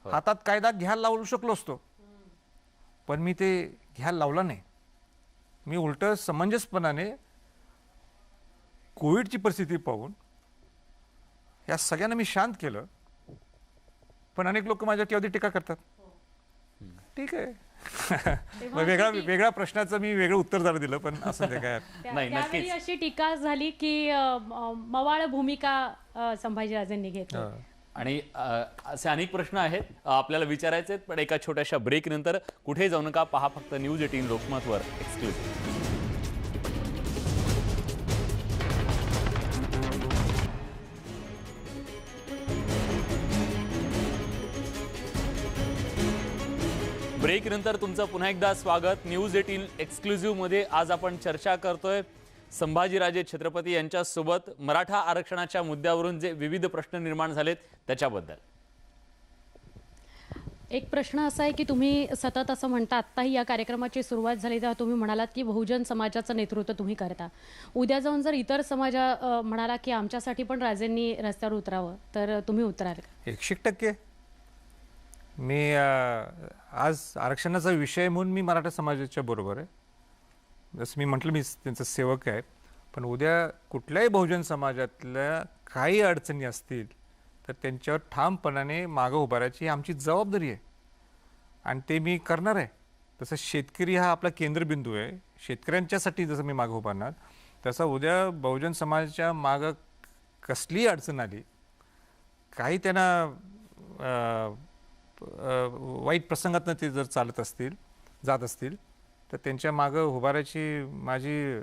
C: हातात कायदा घ्यायला लावू शकलो असतो, पण मी ते घ्यायला लावला नाही. मी उलट समंजसपणाने कोविडची परिस्थिती पाहून या सगळ्यांना मी शांत केलं. पण अनेक लोक माझ्या केवढी टीका करतात. ठीक आहे, वेगळ्या प्रश्नाचं मी वेगळं उत्तर जरा दिलं, पण असं ते काय
A: नाही,
F: त्यावेळी अशी टीका झाली की मवाळ भूमिका संभाजीराजेंनी घेतली.
A: आणि असे अनेक प्रश्न आहेत आपल्याला विचारायचे आहेत, पण एका छोट्याशा ब्रेक नंतर कुठे जाऊ नका, पहा फक्त न्यूज 18 लोकमतवर एक्सक्लुझिव्ह. ब्रेक नंतर तुमचं पुन्हा एकदा स्वागत. न्यूज 18 एक्सक्लुझिव्ह मध्ये आज आपण चर्चा करतोय संभाजीराजे छत्रपती यांच्यासोबत मराठा आरक्षणाच्या मुद्द्यावरून जे विविध प्रश्न निर्माण झालेत त्याच्याबद्दल.
F: एक प्रश्न असा आहे की तुम्ही सतत असं म्हणता, आत्ताही या कार्यक्रमाची सुरुवात झाली तेव्हा तुम्ही म्हणालात की बहुजन समाजाचं नेतृत्व तुम्ही करता. उद्या जाऊन जर इतर समाजा म्हणाला की आमच्यासाठी पण राजेंनी रस्त्यावर उतरावं, तर तुम्ही उतराल का?
C: 100%. मी आज आरक्षणाचा विषय म्हणून मी मराठा समाजाच्या बरोबर आहे. जसं मी म्हटलं, मी त्यांचं सेवक आहे. पण उद्या कुठल्याही बहुजन समाजातल्या काही अडचणी असतील तर त्यांच्यावर ठामपणाने मागं उभारायची ही आमची जबाबदारी आहे, आणि ते मी करणार आहे. तसं शेतकरी हा आपला केंद्रबिंदू आहे. शेतकऱ्यांच्यासाठी जसं मी मागं उभारणार, तसं उद्या बहुजन समाजाच्या मागं कसलीही अडचण आली, काही त्यांना वाईट प्रसंगातनं ते जर चालत असतील, जात असतील, तर त्यांच्या मागं उभारायची माझी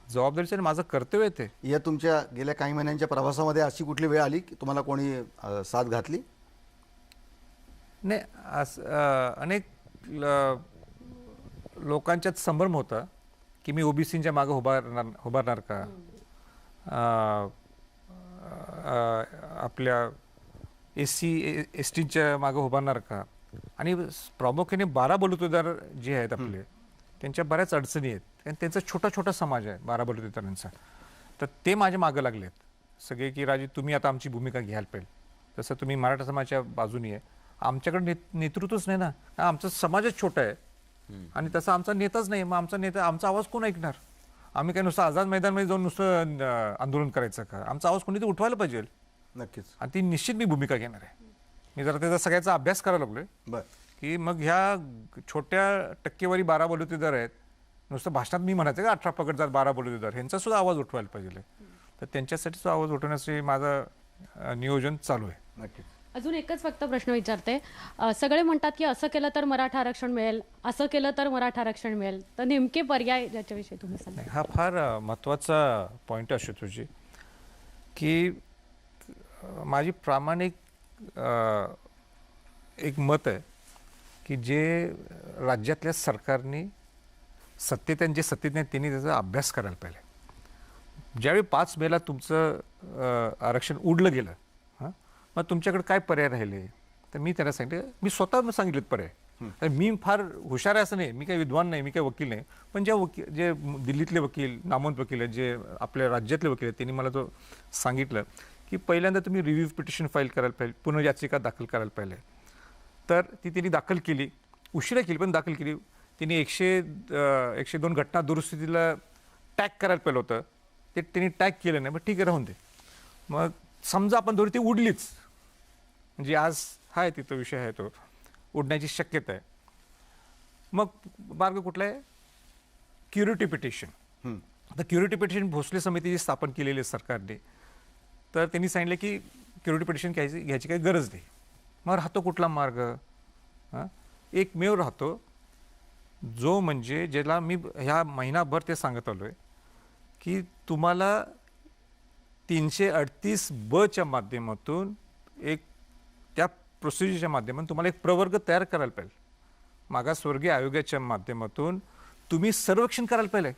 C: जबाबदारीच आणि माझं कर्तव्य आहे. ते
B: या तुमच्या गेल्या काही महिन्यांच्या प्रवासामध्ये अशी कुठली वेळ आली की तुम्हाला कोणी साथ घातली?
C: नाही, अनेक लोकांच्यात संभ्रम होता की मी ओबीसींच्या मागं उभारणार का, आपल्या SC STच्या मागं उभारणार का. आणि प्रामुख्याने 12 बलुतेदार जे आहेत आपले, त्यांच्या बऱ्याच अडचणी आहेत, आणि त्यांचा छोटा समाज आहे 12 बलुतेदारांचा. तर ते माझ्या मागं लागले आहेत सगळे की राजे तुम्ही आता आमची भूमिका घ्यायला पाहिजे. तसं तुम्ही मराठा समाजाच्या बाजूनी आहे, आमच्याकडे नेतृत्वच नाही ना, आमचा समाजच छोटा आहे आणि तसा आमचा नेताच नाही. मग आमचा आवाज कोण ऐकणार? आम्ही काय नुसतं आझाद मैदानमध्ये जाऊन नुसतं आंदोलन करायचं का? आमचा आवाज कोणीतरी उठवायला पाहिजे.
B: नक्कीच.
C: आणि ती निश्चित मी भूमिका घेणार आहे. मी जरा त्याचा सगळ्याचा अभ्यास करायला लागलोय.
B: बरं.
C: की मग ह्या छोट्या टक्केवारी 12 बलुतेदार आहेत, नुसतं भाषणात मी म्हणायचं का 18 पकडतात 12 बलुतेदार, ह्यांचा सुद्धा आवाज उठवायला पाहिजे. तर त्यांच्यासाठी तो आवाज उठवण्यासाठी माझं नियोजन चालू आहे.
B: नक्कीच.
F: अजून एकच फक्त प्रश्न विचारते. सगळे म्हणतात की असं केलं तर मराठा आरक्षण मिळेल, असं केलं तर मराठा आरक्षण मिळेल, तर नेमके पर्याय ज्याच्याविषयी तुम्ही सांगा.
C: हा फार महत्त्वाचा पॉईंट असतो तुझी, की माझी प्रामाणिक एक मत आहे की जे राज्यातल्या सरकारने सत्तेत आणि जे सत्तेत नाही त्यांनी त्याचा अभ्यास करायला पाहिजे. ज्यावेळी 5 मेला तुमचं आरक्षण उडलं गेलं, मग तुमच्याकडे काय पर्याय राहिले? तर मी त्यांना सांगितलं, मी स्वतः सांगितलेत पर्याय तर मी फार हुशार आहे असं नाही, मी काही विद्वान नाही, मी काही वकील नाही, पण जे दिल्लीतले वकील, नामवंत वकील आहेत, जे आपल्या राज्यातले वकील आहेत, त्यांनी मला तो सांगितलं की पहिल्यांदा तुम्ही रिव्ह्यू पिटिशन फाईल करायला पाहिजे, पुनर्याचिका दाखल करायला पाहिजे. तर ती त्यांनी दाखल केली, उशिरा केली पण दाखल केली. त्यांनी 102 घटना दुरुस्तीला टॅग करायला पाहिलं होतं, ते त्यांनी टॅग केलं नाही. मग ठीक आहे, राहून दे. मग समजा आपण दोरी ती उडलीच, म्हणजे आज आहे तिथं विषय आहे तो उडण्याची शक्यता आहे, मग मार्ग कुठला आहे? क्युरिटी पिटिशन. आता क्युरिटी पिटिशन भोसले समिती स्थापन केलेली आहे सरकारने, तर त्यांनी सांगितलं की क्युरिटी पिटिशन घ्यायची काही गरज नाही. मग राहतो कुठला मार्ग? एकमेव राहतो जो म्हणजे ज्याला मी ह्या महिनाभर ते सांगत आलोय की तुम्हाला 338(ब)च्या माध्यमातून त्या प्रोसिजरच्या माध्यमातून तुम्हाला एक प्रवर्ग तयार करायला पाहिजे. मागासवर्गीय आयोगाच्या माध्यमातून तुम्ही सर्वेक्षण करायला पाहिजे,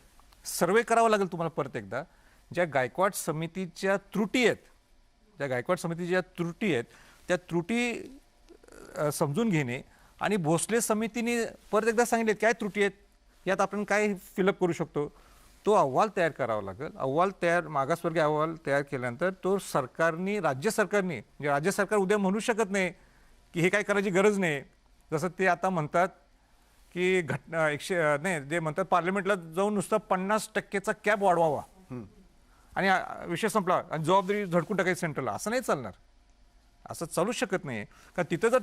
C: सर्वे करावा लागेल तुम्हाला परत एकदा. ज्या गायकवाड समितीच्या त्रुटी आहेत, त्या त्रुटी समजून घेणे आणि भोसले समितीने परत एकदा सांगितले काय त्रुटी आहेत, यात आपण काय फिलअप करू शकतो, तो अहवाल तयार करावा लागेल. मागासवर्गीय अहवाल तयार केल्यानंतर तो राज्य सरकारने म्हणजे राज्य सरकार उद्या म्हणू शकत नाही की हे काय करायची गरज नाही. जसं ते आता म्हणतात की जे म्हणतात पार्लमेंटला जाऊन नुसतं 50% कॅप वाढवावा आणि विषय संपला आणि जबाबदारी झटकून टाकायची सेंट्रलला. असं नाही चालणार, असं चालूच शकत नाही. का तिथं जर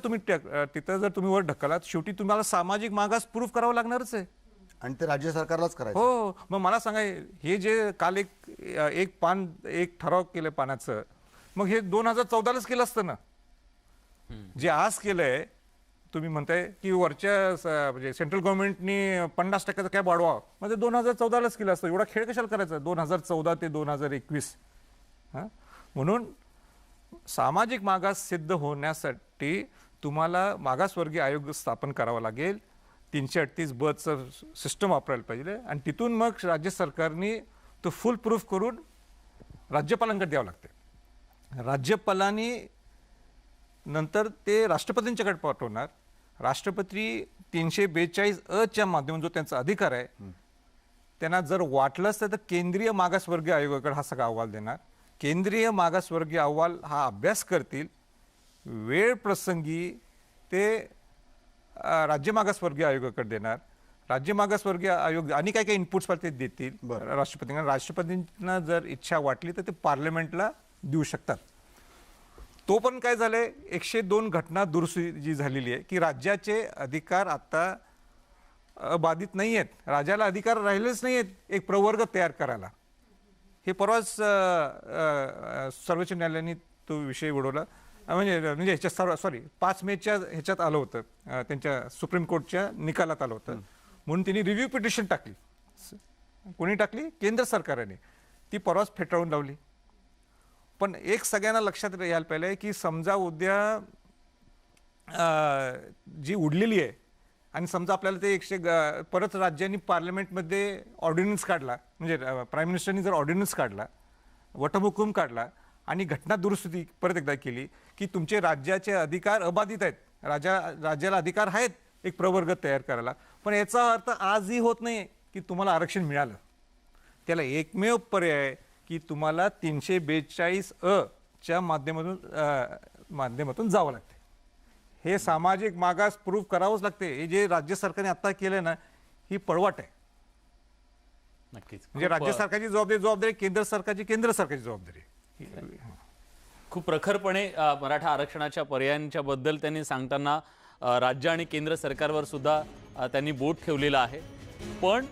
C: तुम्ही वर ढकलात, शेवटी तुम्हाला सामाजिक मागास प्रूफ करावं लागणारच आहे
B: आणि ते राज्य सरकारलाच करायचं.
C: हो. मग मला सांगा, हे जे काल एक ठराव केलं पाण्याचं, मग हे 2014लाच केलं असतं ना. जे आज केलंय, तुम्ही म्हणताय की वरच्या म्हणजे सेंट्रल गव्हर्नमेंटनी 50% कॅप वाढवा, मग ते 2014लाच केलं असतं. एवढा खेळ कशाला करायचा 2014 ते 2021? म्हणून सामाजिक मागास सिद्ध होण्यासाठी तुम्हाला मागासवर्गीय आयोग स्थापन करावा लागेल. 338(ब)चं सिस्टम वापरायला पाहिजे आणि तिथून मग राज्य सरकारने तो फुल प्रूफ करून राज्यपालांकडे द्यावं लागते. राज्यपालांनी नंतर ते राष्ट्रपतींच्याकडे पाठवणार. राष्ट्रपती 342(अ)च्या माध्यमातून जो त्यांचा अधिकार आहे, त्यांना जर वाटलं असतं तर केंद्रीय मागासवर्गीय आयोगाकडे हा सगळा अहवाल देणार. केंद्रीय मागासवर्गीय अहवाल हा अभ्यास करतील, वेळ प्रसंगी ते राज्य मागासवर्गीय आयोगाकडे देणार. राज्य मागासवर्गीय आयोग आणि काय काय इनपुट्स ते देतील राष्ट्रपतींना. राष्ट्रपतींना जर इच्छा वाटली तर ते पार्लमेंटला देऊ शकतात. तो पण काय झालंय, 102 घटना दुरुस्ती जी झालेली आहे की राज्याचे अधिकार आता अबाधित नाही आहेत, राज्याला अधिकार राहिलेच नाही आहेत एक प्रवर्ग तयार करायला. हे परवाच सर्वोच्च न्यायालयाने तो विषय उडवला. म्हणजे ह्याच्यात 5 मेच्या ह्याच्यात आलं होतं, त्यांच्या सुप्रीम कोर्टच्या निकालात आलं होतं. म्हणून त्यांनी रिव्ह्यू पिटिशन टाकली. कोणी टाकली? केंद्र सरकारने. ती परवाच फेटाळून लावली. पण एक सगळ्यांना लक्षात यायला पाहिजे की समजा उद्या जी उडलेली आहे आणि समजा आपल्याला ते परत राज्यांनी पार्लमेंटमध्ये ऑर्डिनन्स काढला, म्हणजे प्राईम मिनिस्टरनी जर ऑर्डिनन्स काढला, वटहुकूम काढला आणि घटना दुरुस्ती परत एकदा केली की तुमचे राज्याचे अधिकार अबाधित आहेत, राज्याला अधिकार आहेत एक प्रवर्ग तयार करायला, पण याचा अर्थ आजही होत नाही की तुम्हाला आरक्षण मिळालं. त्याला एकमेव पर्याय की तुम्हाला 342(अ)च्या माध्यमातून जावं लागते. हे सामाजिक मागास प्रूफ करावंच लागते. हे जे राज्य सरकारने आता केलं ना, ही पळवाट आहे.
A: नक्कीच.
C: म्हणजे राज्य सरकारची जबाबदारी केंद्र सरकारची जबाबदारी.
A: खूप प्रखरपणे मराठा आरक्षणाच्या पर्यायांच्या बद्दल त्यांनी सांगताना राज्य आणि केंद्र सरकारवर सुद्धा त्यांनी बोट ठेवलेलं आहे. पण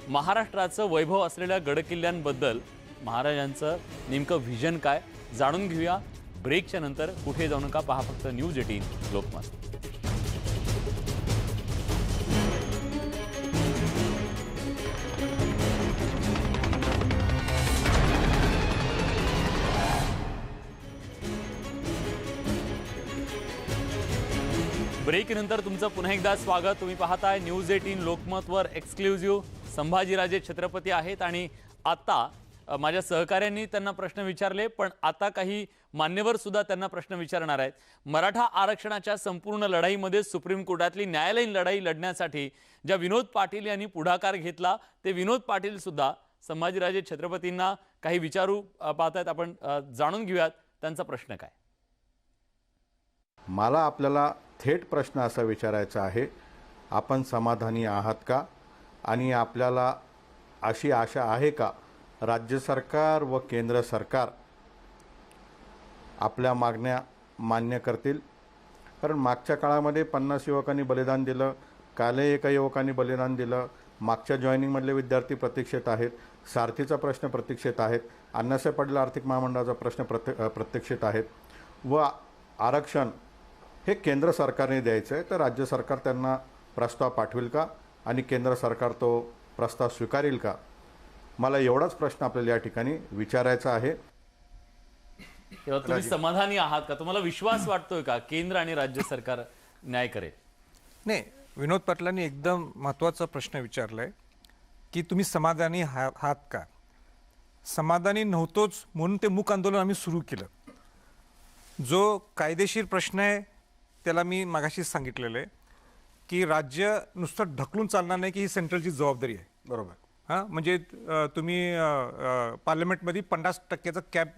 A: महाराष्ट्राचं वैभव असलेल्या गडकिल्ल्यांबद्दल महाराजांचं नेमकं व्हिजन काय, जाणून घेऊया ब्रेकच्या नंतर. कुठे जाऊ नका, पहा फक्त न्यूज 18 लोकमत. ब्रेकनंतर तुमचं पुन्हा एकदा स्वागत. तुम्ही पाहताय न्यूज 18 लोकमतवर एक्सक्लुझिव्ह. संभाजीराजे छत्रपती आहेत आणि आता माझ्या सहकाऱ्यांनी त्यांना प्रश्न विचारले, पण आता काही मान्यवर सुद्धा त्यांना प्रश्न विचारणार आहेत. मराठा आरक्षणाच्या संपूर्ण लढाईमध्ये सुप्रीम कोर्टातली न्यायालयीन लढाई लढण्यासाठी ज्या विनोद पाटील यांनी पुढाकार घेतला, ते विनोद पाटील सुद्धा संभाजीराजे छत्रपतींना काही विचारू पाहतायत. आपण जाणून घेऊयात त्यांचा प्रश्न काय.
G: मला आपल्याला थेट प्रश्न असा विचारायचा आहे, आपण समाधानी आहात का? आणि आपल्याला अशी आशा आहे का राज्य सरकार व केंद्र सरकार आपल्या मागण्या मान्य करतील? कारण मागच्या काळामध्ये 50 युवकांनी बलिदान दिलं, कालही एका युवकांनी बलिदान दिलं. मागच्या जॉईनिंगमधले विद्यार्थी प्रतीक्षेत आहेत, सारथीचा प्रश्न प्रतीक्षेत आहेत, अण्णासाहेब पाटील आर्थिक महामंडळाचा प्रश्न प्रतीक्षेत आहेत. व आरक्षण हे केंद्र सरकारने द्यायचं आहे, तर राज्य सरकार त्यांना प्रस्ताव पाठवेल का आणि केंद्र सरकार तो प्रस्ताव स्वीकारेल का? मला एवढाच प्रश्न आपल्याला या ठिकाणी विचारायचा आहे.
A: तेव्हा तुम्ही समाधानी आहात का? तुम्हाला विश्वास वाटतोय का केंद्र आणि राज्य सरकार न्याय करेल?
C: नाही, विनोद पाटलांनी एकदम महत्त्वाचा प्रश्न विचारलाय की तुम्ही समाधानी आहात का? समाधानी नव्हतोच म्हणून ते मूक आंदोलन आम्ही सुरू केलं. जो कायदेशीर प्रश्न आहे त्याला मी मागाशीच सांगितलेलं आहे की राज्य नुसतं ढकलून चालणार नाही की ही सेंट्रलची जबाबदारी आहे.
B: बरोबर.
C: हां, म्हणजे तुम्ही पार्लमेंटमध्ये 50% कॅप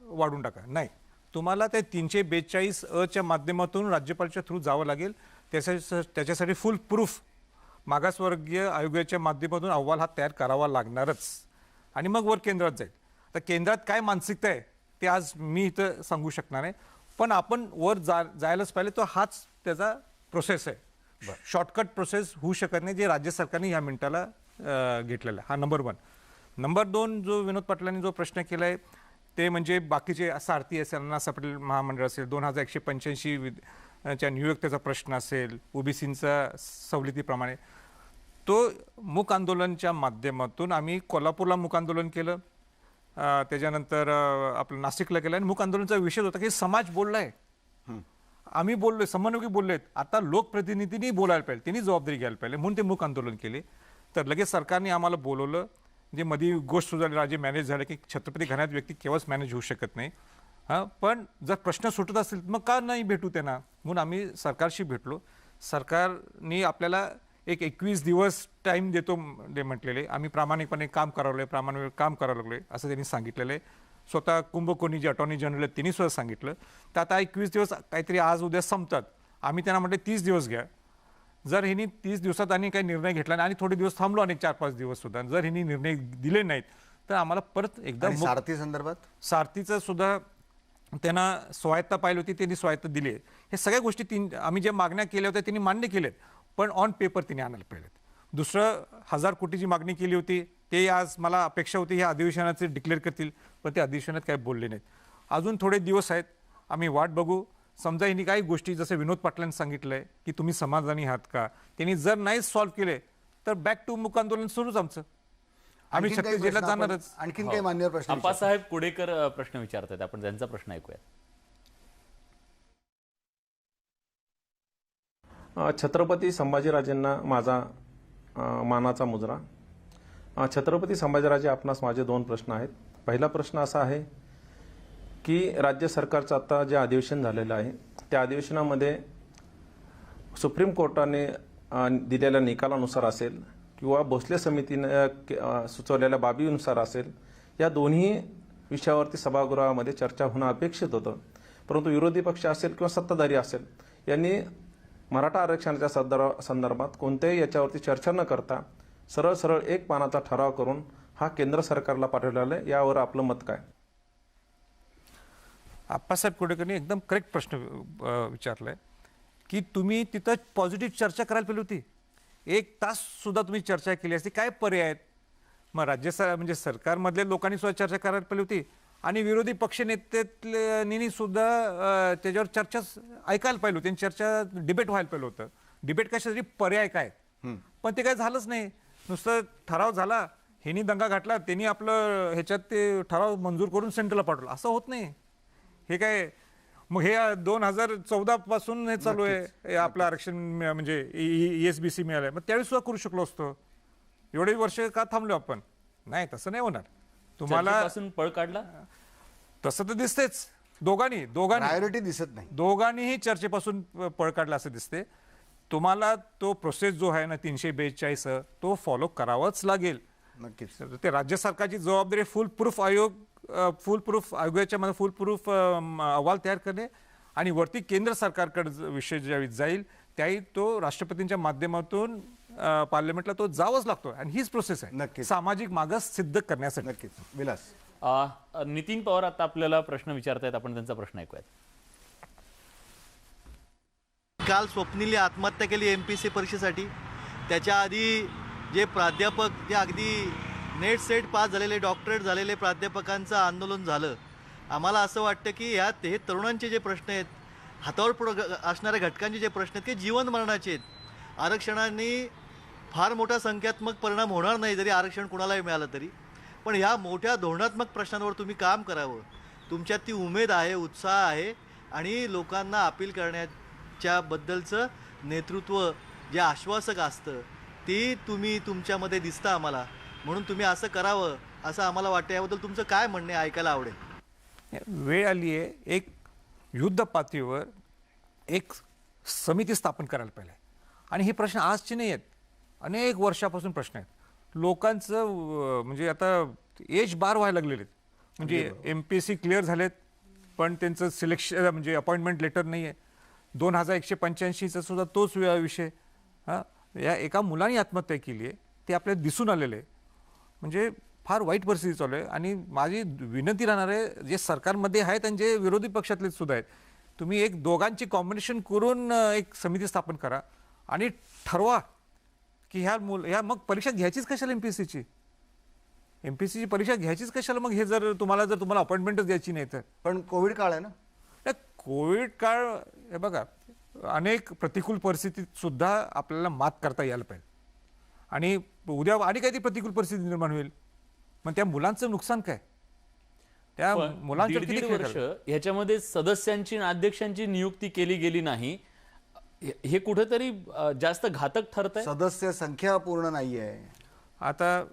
C: वाढून टाका, नाही, तुम्हाला ते 342 माध्यमातून राज्यपालच्या थ्रू जावं लागेल. त्याच्यासाठी फुल प्रूफ मागासवर्गीय आयोगाच्या माध्यमातून अहवाल हा तयार करावा लागणारच आणि मग वर केंद्रात जाईल. तर केंद्रात काय मानसिकता आहे ते आज मी इथं सांगू शकणार नाही, पण आपण वर जायलाच पाहिजे. तो हाच त्याचा प्रोसेस आहे. शॉर्टकट प्रोसेस होऊ शकत नाही जे राज्य सरकारने या मिनिटाला घेतलेला आहे. हा नंबर 1. नंबर 2, जो विनोद पाटलांनी जो प्रश्न केला आहे ते म्हणजे बाकीचे सारथी असेल, अण्णासाहेब पाटील महामंडळ असेल, 2185 च्या नियुक्तीचा प्रश्न असेल, ओबीसींचा सवलतीप्रमाणे, तो मूक आंदोलनच्या माध्यमातून आम्ही कोल्हापूरला मूक आंदोलन केलं, त्याच्यानंतर आपलं नाशिकला केलं. आणि मूक आंदोलनाचा विषय होता की समाज बोललाय, आम्ही बोललोय, समन्वयक बोललेत, आता लोकप्रतिनिधींनी बोलायला पाहिजे, त्यांनी जबाबदारी घ्यायला पाहिजे, म्हणून ते मूक आंदोलन केले. तर लगेच सरकारने आम्हाला बोलवलं. जे मध्ये गोष्ट झाली, राजे मॅनेज झालं की छत्रपती घराण्यात व्यक्ती केव्हाच मॅनेज होऊ शकत नाही. हां, पण जर प्रश्न सुटत असेल मग का नाही भेटू त्यांना, म्हणून आम्ही सरकारशी भेटलो. सरकारने आपल्याला एक 21 दिवस टाईम देतो म्हटलेले. आम्ही प्रामाणिकपणे काम करावं लागलोय असं त्यांनी सांगितलेलं आहे. स्वतः कुंभकोणी जे अटॉर्नी जनरल आहेत त्यांनी सुद्धा सांगितलं. तर आता 21 दिवस काहीतरी आज उद्या संपतात. आम्ही त्यांना म्हटलं 30 दिवस घ्या. जर ह्यांनी 30 दिवसात आणि काही निर्णय घेतला आणि थोडे दिवस थांबलो आणि 4-5 दिवस सुद्धा जर ह्यांनी निर्णय दिले नाहीत तर आम्हाला परत एकदा
B: सारथी संदर्भात
C: सारथीचं सुद्धा त्यांना स्वायत्ता पाहिली होती, त्यांनी स्वायत्ता दिली. हे सगळ्या गोष्टी आम्ही ज्या मागण्या केल्या होत्या त्यांनी मान्य केल्यात, पण ऑन पेपर त्यांनी आणायला पाहिजेत. दुसरं 1000 कोटीची मागणी केली होती, ते आज मला अपेक्षा होती ह्या अधिवेशनाचे डिक्लेअर करतील, पण ते अधिवेशनात काही बोलले नाहीत. अजून थोडे दिवस आहेत, आम्ही वाट बघू. समजा यांनी काही गोष्टी जसं विनोद पाटलांनी सांगितलंय की तुम्ही समाधानी आहात का, त्यांनी जर नाही सॉल्व्ह केले तर बॅक टू मूक आंदोलन सुरूच आमचं. आम्ही
B: आणखीन काही
C: शक्य जिल्ह्यात
B: प्रश्न आपण-
C: जाणारच.
B: आणखीन काही मान्यवर प्रश्न विचारा.
A: आप्पासाहेब कुडेकर प्रश्न विचारतात, आपण त्यांचा प्रश्न ऐकूया.
H: छत्रपती संभाजीराजेंना माझा मानाचा मुजरा. छत्रपती संभाजीराजे, आपणास माझे 2 प्रश्न आहेत. पहिला प्रश्न असा आहे की राज्य सरकारचं आता जे अधिवेशन झालेलं आहे त्या अधिवेशनामध्ये सुप्रीम कोर्टाने दिलेल्या निकालानुसार असेल किंवा भोसले समितीने सुचवलेल्या बाबीनुसार असेल, या दोन्ही विषयावरती सभागृहामध्ये चर्चा होणं अपेक्षित होतं. परंतु विरोधी पक्ष असेल किंवा सत्ताधारी असेल यांनी मराठा आरक्षणाच्या संदर्भात कोणत्याही याच्यावरती चर्चा न करता सरळ एक पानाचा ठराव करून हा केंद्र सरकारला पाठवलेला आहे. यावर आपलं मत काय?
C: आप्पासाहेब कुडेकरनी एकदम करेक्ट प्रश्न विचारलाय की तुम्ही तिथं पॉझिटिव्ह चर्चा करायला पाहिजे होती. 1 तास सुद्धा तुम्ही चर्चा केली असती. काय पर्याय आहेत मग? म्हणजे सरकारमधल्या लोकांनी सुद्धा चर्चा करायला पाहिजे होती आणि विरोधी पक्षनेत्यांनी सुद्धा त्याच्यावर चर्चा ऐकायला पाहिजे होती, चर्चा डिबेट व्हायला पाहिजे होतं. डिबेट कशासाठी, पर्याय काय, पण ते काय झालंच नाही. नुसतं ठराव झाला, ह्यांनी दंगा घातला, त्यांनी आपलं ह्याच्यात ते ठराव मंजूर करून सेंटरला पाठवलं, असं होत नाही. हे काय मग हे 2014 पासून हे चालू आहे आपलं आरक्षण, म्हणजे ESBC मिळालंय. मग त्यावेळी सुद्धा करू शकलो असतो. एवढे वर्ष का थांबलो आपण? नाही, तसं नाही होणार. तुम्हाला
A: चर्चेपासून पळ काढला.
C: तसं तर दिसतेच दोघांनी
B: प्रायोरिटी दिसत नाही.
C: दोघांनीही चर्चेपासून पळ काढला असं दिसते. तुम्हाला तो प्रोसेस जो आहे ना 342 तो फॉलो करावाच लागेल.
B: नक्कीच.
C: ते राज्य सरकारची जबाबदारी फुल प्रूफ आयोगाच्या मध्ये फुल प्रूफ अहवाल तयार करणे आणि वरती केंद्र सरकारकडे विषय ज्यावेळी जाईल त्याही तो राष्ट्रपतींच्या माध्यमातून पार्लमेंटला तो जावंच लागतो आणि हीच प्रोसेस आहे
B: नक्कीच.
C: सामाजिक मागास सिद्ध करण्यासाठी.
B: नक्कीच. विलास.
A: नितीन पवार आता आपल्याला प्रश्न विचारतायत, आपण त्यांचा प्रश्न ऐकूयात.
I: काल स्वप्नीलने आत्महत्या केली MPSC परीक्षेसाठी. त्याच्या आधी जे प्राध्यापक जे अगदी नेट सेट पास झालेले डॉक्टरेट झालेले प्राध्यापकांचं आंदोलन झालं. आम्हाला असं वाटतं की हे तरुणांचे जे प्रश्न आहेत, हातावर असणाऱ्या घटकांचे जे प्रश्न आहेत ते जीवन मरणाचे आहेत. आरक्षणाने फार मोठा संख्यात्मक परिणाम होणार नाही जरी आरक्षण कुणालाही मिळालं तरी, पण ह्या मोठ्या धोरणात्मक प्रश्नांवर तुम्ही काम करावं. तुमच्यात ती उमेद आहे, उत्साह आहे आणि लोकांना अपील करण्याच्या बद्दलचं नेतृत्व जे आश्वासक असतं ती तुम्ही तुमच्यामध्ये दिसतं आम्हाला. म्हणून तुम्ही असं करावं असं आम्हाला वाटतं. याबद्दल तुमचं काय म्हणणं आहे ऐकायला आवडेल.
C: वेळ आली आहे एक युद्ध पातळीवर एक समिती स्थापन करायला पाहिजे. आणि हे प्रश्न आजचे नाही आहेत, अनेक वर्षापासून प्रश्न आहेत. लोकांचं म्हणजे आता एज बार व्हायला लागलेले आहेत. म्हणजे MPSC क्लिअर झालेत पण त्यांचं सिलेक्शन म्हणजे अपॉइंटमेंट लेटर नाही आहे. 2185चा सुद्धा तोच विषय. हां, या एका मुलाने आत्महत्या केली आहे ते आपल्याला दिसून आलेलं आहे. म्हणजे फार वाईट परिस्थिती चालू आहे. आणि माझी विनंती राहणार आहे जे सरकारमध्ये आहेत आणि जे विरोधी पक्षातले सुद्धा आहेत, तुम्ही एक दोघांची कॉम्बिनेशन करून एक समिती स्थापन करा आणि ठरवा की ह्या मग परीक्षा घ्यायचीच कशाला MPSCची परीक्षा घ्यायचीच कशाला मग. हे जर तुम्हाला अपॉइंटमेंटच द्यायची नाही तर.
B: पण कोविड काळ आहे ना.
C: कोविड काळ हे बघा, अनेक प्रतिकूल परिस्थितीत सुद्धा आपल्याला मात करता यायला पाहिजे. आणि उद्या आणि काही प्रतिकूल परिस्थिती निर्माण होईल, मग त्या मुलांचं नुकसान काय? त्या मुलांच्या
A: दीड वर्ष ह्याच्यामध्ये सदस्यांची आणि अध्यक्षांची नियुक्ती केली गेली नाही, हे कुठेतरी जास्त घातक ठरत आहे.
B: सदस्य संख्या पूर्ण नाहीये.
C: आता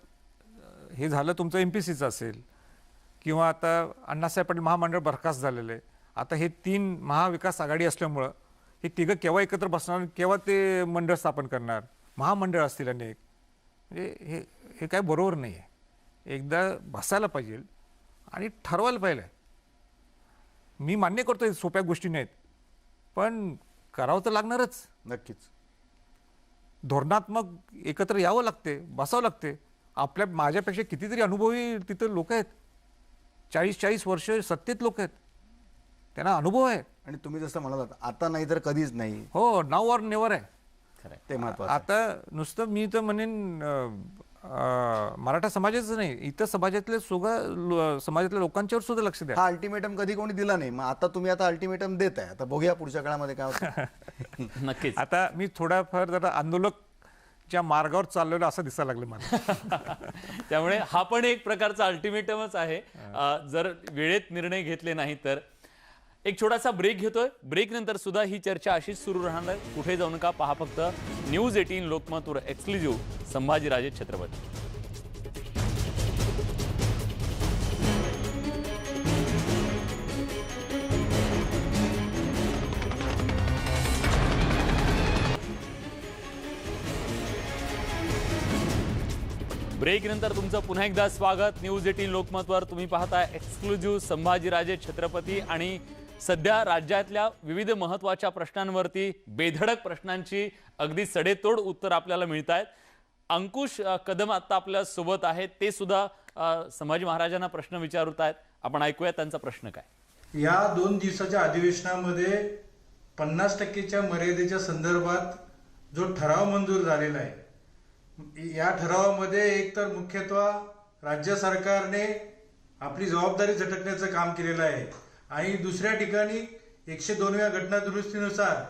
C: हे झालं तुमचं MPSCचं असेल किंवा आता अण्णासाहेब पाटील महामंडळ बरखास्त झालेलं आहे. आता हे 3 महाविकास आघाडी असल्यामुळं हे तिघं केव्हा एकत्र बसणार, केव्हा ते मंडळ स्थापन करणार, महामंडळ असतील अनेक. म्हणजे हे काय बरोबर नाही आहे. एकदा बसायला पाहिजे आणि ठरवायला पाहिजे. मी मान्य करतो सोप्या गोष्टी नाहीत पण करावं तर लागणारच.
B: नक्कीच.
C: धोरणात्मक एकत्र यावं लागते, बसावं लागते. माझ्यापेक्षा कितीतरी अनुभवी तिथं लोक आहेत, 40 वर्ष सत्तेत लोक आहेत, त्यांना अनुभव आहे.
B: आणि तुम्ही जसं म्हणालात आता नाही तर कधीच नाही.
C: हो, नाव और नेवर आहे.
B: ते महत्त्वाचं.
C: आता नुसतं मी तर म्हणेन मराठा समाजाचं नाही, इतर समाजातल्या समाजातल्या लोकांच्यावर सुद्धा लक्ष द्या.
B: हा अल्टिमेटम कधी कोणी दिला नाही, मग आता तुम्ही अल्टिमेटम देत आहे. आता बघूया पुढच्या काळामध्ये काय होतं.
A: नक्कीच.
C: आता मी थोडाफार जरा आंदोलकच्या मार्गावर चाललेलो असं दिसायला लागलं मला.
A: त्यामुळे हा पण एक प्रकारचा अल्टिमेटमच आहे जर वेळेत निर्णय घेतले नाही तर. एक छोटासा ब्रेक घेतोय. ब्रेक नंतर सुद्धा ही चर्चा अशीच सुरू राहणार. कुठे जाऊ नका, पहा फक्त न्यूज 18 लोकमतवर एक्सक्लुझिव्ह संभाजीराजे छत्रपती. ब्रेक नंतर तुमचं पुन्हा एकदा स्वागत न्यूज 18 लोकमतवर. तुम्ही पाहताय एक्सक्लुझिव्ह संभाजीराजे छत्रपती. आणि सध्या राज्यातल्या विविध महत्त्वाच्या प्रश्नांवरती बेधडक प्रश्नांची अगदी सडेतोड उत्तर आपल्याला मिळत आहेत. अंकुश कदम आता आपल्या सोबत आहेत, ते सुद्धा संभाजी महाराजांना प्रश्न विचारत आहेत. आपण ऐकूया त्यांचा प्रश्न काय.
J: या 2 दिवसाच्या अधिवेशनामध्ये 50% मर्यादेच्या संदर्भात जो ठराव मंजूर झालेला आहे, या ठरावामध्ये एकतर मुख्यत्वे राज्य सरकारने आपली जबाबदारी झटकण्याचं काम केलेलं आहे आणि दुसऱ्या ठिकाणी 102व्या घटना दुरुस्तीनुसार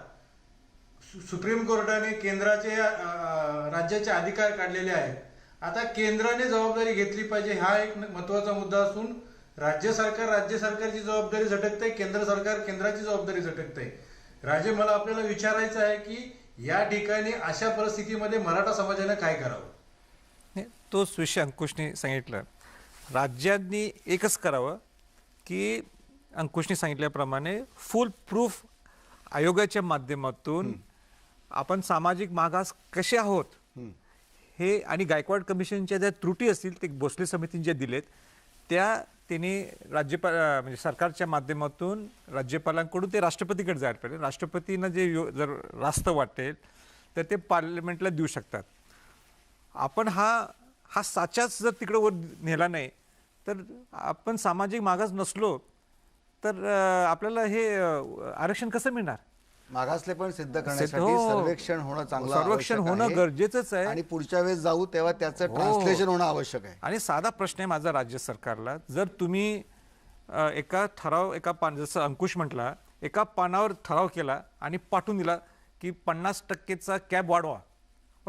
J: सुप्रीम कोर्टाने केंद्राचे राज्याचे अधिकार काढलेले आहेत. आता केंद्राने जबाबदारी घेतली पाहिजे हा एक महत्वाचा मुद्दा असून राज्य सरकारची जबाबदारी झटकते, केंद्र सरकार केंद्राची जबाबदारी झटकते. राजे, मला आपल्याला विचारायचं आहे की या ठिकाणी अशा परिस्थितीमध्ये मराठा समाजाने काय करावं?
C: तोच विषय अंकुशने सांगितलं. राज्यांनी एकच करावं की अंकुशने सांगितल्याप्रमाणे फुल प्रूफ आयोगाच्या माध्यमातून आपण सामाजिक मागास कसे आहोत हे आणि गायकवाड कमिशनच्या ज्या त्रुटी असतील ते भोसले समितीने ज्या दिलेत त्या त्यांनी राज्यपाल म्हणजे सरकारच्या माध्यमातून राज्यपालांकडून ते राष्ट्रपतीकडे जायला पाहिजे. राष्ट्रपतींना जे जर रास्त वाटेल तर ते पार्लमेंटला देऊ शकतात. आपण हा साचाच जर तिकडे वर नेला नाही तर आपण सामाजिक मागास नसलो तर आपल्याला हे आरक्षण कसं मिळणार.
B: मागासले पण सिद्ध करण्यासाठी
C: हो.
B: सर्वेक्षण होणं चांगलं
C: सर्वेक्षण
B: आवश्यक
C: होणं
B: आहे.
C: गरजेचंच आहे.
B: आणि पुढच्या वेळेस जाऊ तेव्हा त्याचं ट्रान्सलेशन होणं आवश्यक आहे.
C: आणि साधा प्रश्न आहे माझा राज्य सरकारला, जर तुम्ही एका पान जसं अंकुश म्हटला एका पानावर ठराव केला आणि पाठवून दिला की 50% कॅब वाढवा,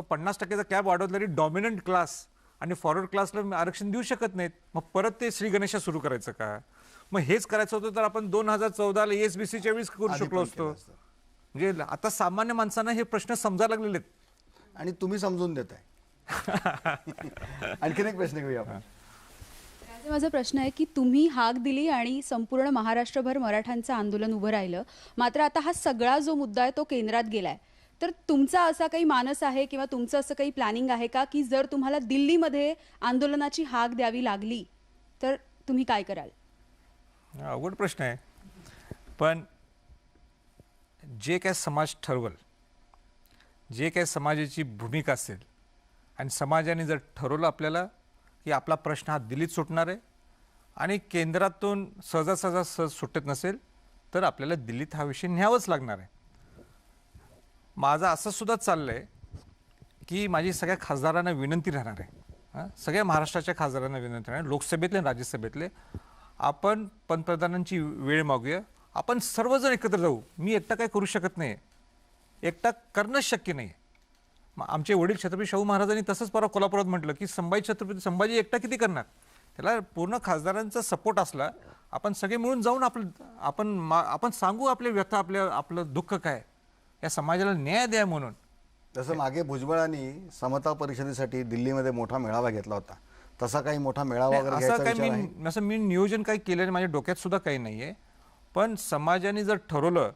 C: 50% कॅब वाढवला तरी डॉमिनंट क्लास आणि फॉरवर्ड क्लासला आरक्षण देऊ शकत नाहीत, मग परत ते श्री गणेशा सुरू करायचं का. मग हेच करायचं होतं तर आपण 2014ला ESBCच्या वेळेस करू शकलो असतो. म्हणजे आता सामान्य माणसांना हे प्रश्न समजायला लागलेले आहेत
B: आणि तुम्ही समजून देताय. आणखीन एक प्रश्न घेऊया आपण.
K: माझा प्रश्न आहे की तुम्ही हाक दिली आणि संपूर्ण महाराष्ट्रभर मराठ्यांचं आंदोलन उभं राहिलं, मात्र आता हा सगळा जो मुद्दा आहे तो केंद्रात गेलाय, तर तुमचा असा काही मानस आहे किंवा तुमचं असं काही प्लॅनिंग आहे का की जर तुम्हाला दिल्लीमध्ये आंदोलनाची हाक द्यावी लागली तर तुम्ही काय कराल.
C: अवघड प्रश्न आहे, पण जे काय समाज ठरवल, जे काय समाजाची भूमिका असेल आणि समाजाने जर ठरवलं आपल्याला की आपला प्रश्न हा दिल्लीत सुटणार आहे आणि केंद्रातून सहज सुटत नसेल तर आपल्याला दिल्लीत हा विषय न्यावाच लागणार आहे. माझं असं सुद्धा चाललं आहे की माझी सगळ्या खासदारांना विनंती राहणार आहे, सगळ्या महाराष्ट्राच्या खासदारांना विनंती राहणार, लोकसभेतले आणि राज्यसभेतले, आपण पंतप्रधानांची वेळ मागूया, आपण सर्वजण एकत्र जाऊ. मी एकटा काय करू शकत नाही, एकटा करणंच शक्य नाही. आमचे वडील छत्रपती शाहू महाराजांनी तसंच परवा कोल्हापुरात म्हटलं की संभाजी एकटा किती करणार. त्याला पूर्ण खासदारांचा सपोर्ट असला, आपण सगळे मिळून जाऊन आपण सांगू आपले व्यथा, आपलं दुःख काय, या समाजाला न्याय द्या म्हणून.
B: जसं मागे भुजबळांनी समता परिषदेसाठी दिल्लीमध्ये मोठा मेळावा घेतला होता, तसा काही मोठा मेळावा वगैरे घ्यायचा विचार आहे?
C: असं मी नियोजन काही केलं नाही, माझ्या डोक्यात सुद्धा काही नाहीये. पण समाजाने जर ठरवलं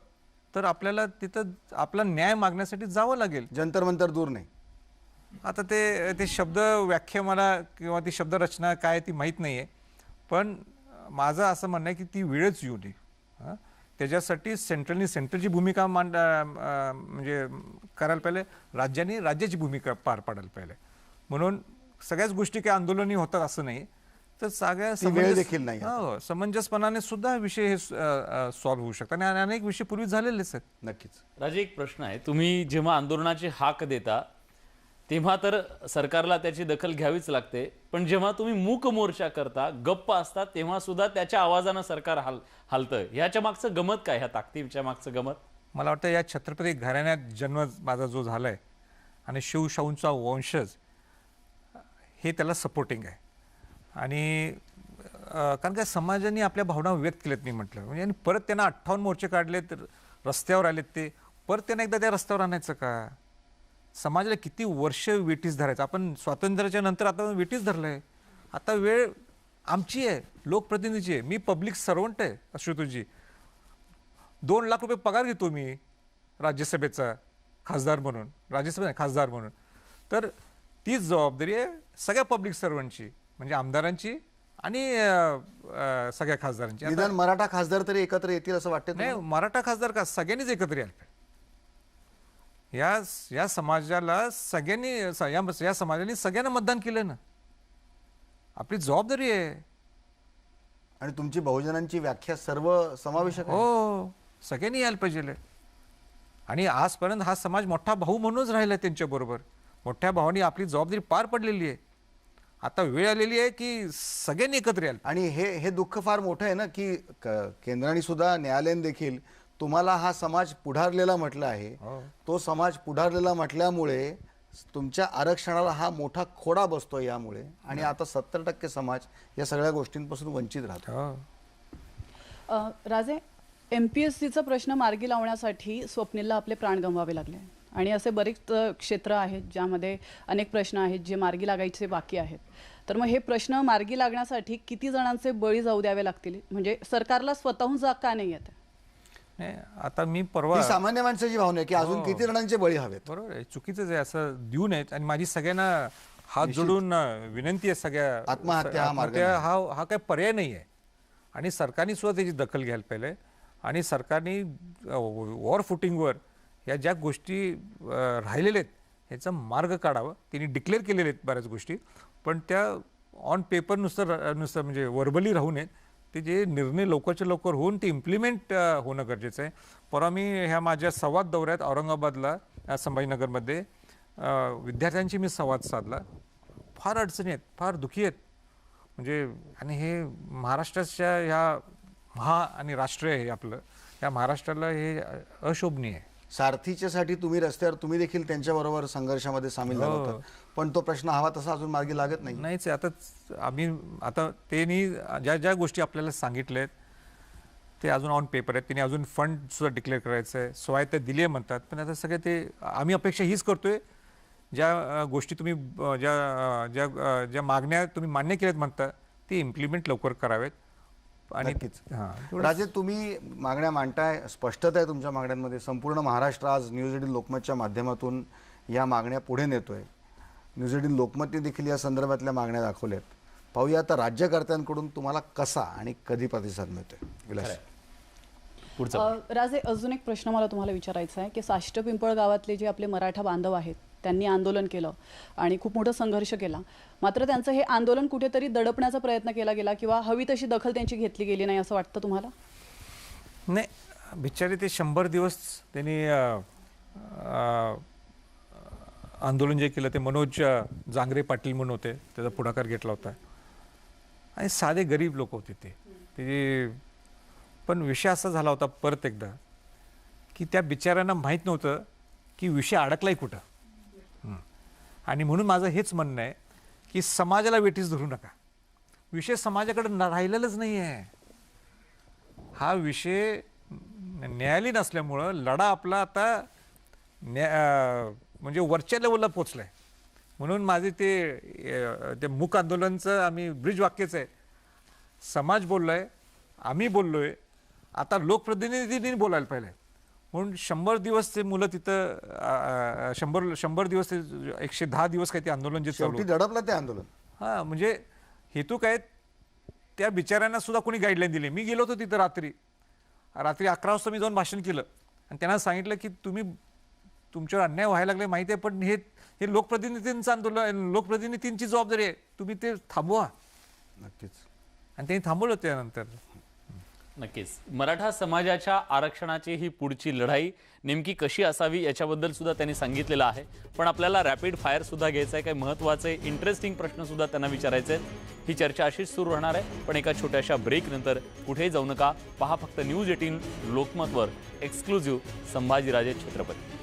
C: तर आपल्याला तिथं आपला न्याय मागण्यासाठी जावं लागेल.
B: जंतर मंतर दूर नाही.
C: आता ते शब्द व्याख्या मला किंवा ती शब्द रचना काय ती माहीत नाहीये, पण माझं असं म्हणणं आहे की ती वेळच येऊ दे. त्याच्यासाठी सेंट्रलची भूमिका म्हणजे करायला पाहिजे, राज्याने राज्याची भूमिका पार पाडायला पाहिजे. म्हणून सगळ्याच गोष्टी काही आंदोलनी होतात असं नाही, तर सगळ्या समंजसपणाने सुद्धा विषय हे सॉल्व्ह होऊ शकतात आणि अनेक विषय पूर्वी झालेलेच आहेत.
B: नक्कीच.
A: राजे, एक प्रश्न आहे, तुम्ही जेव्हा आंदोलनाची हाक देता तेव्हा तर सरकारला त्याची दखल घ्यावीच लागते, पण जेव्हा तुम्ही मूक मोर्चा करता, गप्प असतात, तेव्हा सुद्धा त्याच्या आवाजानं सरकार हलतं. ह्याच्या मागचं गमत काय, ह्या ताकदीच्या मागचं गमत?
C: मला वाटतं या छत्रपती घराण्यात जन्म माझा जो झालाय आणि शिवशाहूंचा वंशज हे त्याला सपोर्टिंग आहे. आणि कारण काय समाजाने आपल्या भावना व्यक्त केल्यात मी म्हटलं म्हणजे, आणि परत त्यांना 58 मोर्चे काढले तर रस्त्यावर आलेत, ते परत त्यांना एकदा त्या रस्त्यावर आणायचं का. समाजाला किती वर्ष वेटीस धरायचं. आपण स्वातंत्र्याच्या नंतर आता वेटीस धरलंय. आता वेळ आमची आहे, लोकप्रतिनिधीची आहे. मी पब्लिक सर्वंट आहे अश्वतोजी. 2 लाख रुपये पगार घेतो मी राज्यसभेचा खासदार म्हणून, राज्यसभेचा खासदार म्हणून. तर तीच जबाबदारी आहे सगळ्या पब्लिक सर्वंटची, म्हणजे आमदारांची आणि सगळ्या खासदारांची.
B: निदान मराठा खासदार तरी एकत्र येतील असं वाटतं
C: नाही. मराठा खासदार का, सगळ्यांनीच एकत्र यायला पाहिजे. या समाजाला सगळ्यांनी, या समाजाने सगळ्यांना मतदान केलं ना, आपली जबाबदारी आहे.
B: आणि तुमची बहुजनांची व्याख्या सर्व समावेशक आहे.
C: हो, सगळ्यांनी यायला पाहिजे. आणि आजपर्यंत हा समाज मोठा भाऊ म्हणूनच राहिला त्यांच्याबरोबर. मोठ्या भावानी आपली जबाबदारी पार पडलेली आहे. आता वेळ आलेली आहे की सगळ्यांनी एकत्र यायला.
B: आणि हे दुःख फार मोठं आहे ना की केंद्राने सुद्धा, न्यायालयाने देखील तुम्हाला हा समाज पुढारलेला म्हटलं आहे. तो समाज पुढारलेला म्हटल्यामुळे तुमच्या आरक्षणाला हा मोठा खोडा बसतो यामुळे, आणि आता 70% समाज या सगळ्या गोष्टींपासून वंचित राहतो.
L: राजे, MPSCचा प्रश्न मार्गी लावण्यासाठी स्वप्नीलला आपले प्राण गमवावे लागले आणि असे बरेच क्षेत्र आहेत ज्यामध्ये अनेक प्रश्न आहेत जे मार्गी लागायचे बाकी आहेत. तर मग हे प्रश्न मार्गी लागण्यासाठी किती जणांचे बळी जाऊ द्यावे लागतील, म्हणजे सरकारला स्वतःहून जाग का नाही येत?
C: नाही, आता मी परवा
B: ही सामान्य माणसाची भावना आहे की अजून किती जणांचे बळी हवेत.
C: बरोबर आहे, चुकीचंच आहे, असं देऊ नयेत. आणि माझी सगळ्यांना हात जोडून विनंती आहे, सगळ्या
B: आत्महत्या हा मार्ग
C: हा काय पर्याय नाही आहे. आणि सरकारने सुद्धा त्याची दखल घ्यायला पाहिजे. आणि सरकारने वॉर फुटिंगवर या ज्या गोष्टी राहिलेल्या आहेत ह्याचा मार्ग काढावा. त्यांनी डिक्लेअर केलेले आहेत बऱ्याच गोष्टी, पण त्या ऑन पेपर नुसतं म्हणजे वर्बली राहू नयेत. ते जे निर्णय लवकरच्या लवकर होऊन ते इम्प्लिमेंट होणं गरजेचं आहे. परवा मी ह्या माझ्या संवाद दौऱ्यात औरंगाबादला संभाजीनगरमध्ये विद्यार्थ्यांशी मी संवाद साधला. फार अडचणी आहेत, फार दुःखी आहेत. म्हणजे आणि हे महाराष्ट्राच्या ह्या आणि राष्ट्रीय आहे आपलं, या महाराष्ट्राला हे अशोभनीय आहे.
B: सारथीच्यासाठी तुम्ही रस्त्यावर तुम्ही देखील त्यांच्याबरोबर संघर्षामध्ये सामील झाला होता, पण तो प्रश्न हवा तसा अजून मार्गी लागत नाही.
C: नाहीच. आता त्यांनी ज्या गोष्टी आपल्याला सांगितल्या आहेत ते अजून ऑन पेपर आहेत. त्यांनी अजून फंड सुद्धा डिक्लेअर करायचं आहे, स्वायत्ता दिली आहे म्हणतात. पण आता सगळे ते आम्ही अपेक्षा हीच करतोय, ज्या गोष्टी तुम्ही ज्या मागण्या तुम्ही मान्य केल्यात म्हणता ते इम्प्लिमेंट लवकर करावेत. आणि
B: राजे, तुम्ही मागण्या मांडताय, स्पष्टता आहे तुमच्या मागण्यांमध्ये. संपूर्ण महाराष्ट्र आज न्यूज 18 लोकमतच्या माध्यमातून या मागण्या पुढे नेतोय. न्यूज 18 लोकमतने देखील या संदर्भातल्या मागण्या दाखवल्यात. पाहूया आता राज्यकर्त्यांकडून तुम्हाला कसा आणि कधी प्रतिसाद मिळतोय. विलास,
L: राजे, अजून एक प्रश्न मला तुम्हाला विचारायचा आहे की साष्ट पिंपळ गावातले जे आपले मराठा बांधव आहेत त्यांनी आंदोलन केलं आणि खूप मोठा संघर्ष केला, मात्र त्यांचं हे आंदोलन कुठेतरी दडपण्याचा प्रयत्न केला गेला किंवा हवी तशी दखल त्यांची घेतली गेली नाही, असं वाटतं तुम्हाला?
C: नाही, बिचारे ते 100 दिवस त्यांनी आंदोलन जे केलं ते मनोज जांगरे पाटील म्हणून होते, त्याचा पुढाकार घेतला होता. आणि साधे गरीब लोक होते ते. पण विषय असा झाला होता परत एकदा की त्या बिचाऱ्यांना माहीत नव्हतं की विषय अडकलाय कुठं. आणि म्हणून माझं हेच म्हणणं आहे की समाजाला वेठीस धरू नका. विषय समाजाकडे राहिलेलाच नाही आहे. हा विषय न्यायालयीन नसल्यामुळं लढा आपला आता म्हणजे वरच्या लेवलला पोचलाय. म्हणून माझे ते मूक आंदोलनचं आम्ही ब्रिज वाक्यच आहे, समाज बोललाय, आम्ही बोललोय, आता लोकप्रतिनिधींनी बोलायला पाहिजे. म्हणून 100 दिवस ते मुलं तिथं 100 दिवस ते 110 दिवस काही ते आंदोलन जे
B: शेवटी दडपलं ते आंदोलन.
C: हां, म्हणजे हेतू काय, त्या बिचाऱ्यांना सुद्धा कोणी गाईडलाईन दिली. मी गेलो होतो तिथं रात्री 11 वाजता मी जाऊन भाषण केलं आणि त्यांना सांगितलं की तुमच्यावर अन्याय व्हायला लागले माहिती आहे, पण हे लोकप्रतिनिधींचं आंदोलन, लोकप्रतिनिधींची जबाबदारी आहे, तुम्ही ते थांबवा.
B: नक्कीच.
C: आणि त्यांनी थांबवलं त्यानंतर.
A: नक्कीच. मराठा समाजाच्या आरक्षणाची ही पुढची लढाई नेमकी कशी असावी याच्याबद्दल सुद्धा त्यांनी सांगितलेलं आहे. पण आपल्याला रॅपिड फायर सुद्धा घ्यायचं आहे, काही महत्त्वाचे इंटरेस्टिंग प्रश्न सुद्धा त्यांना विचारायचे आहेत. ही चर्चा अशीच सुरू राहणार आहे, पण एका छोट्याशा ब्रेक नंतर कुठेही जाऊ नका. पहा फक्त न्यूज 18 लोकमतवर एक्सक्लुझिव्ह संभाजीराजे छत्रपती.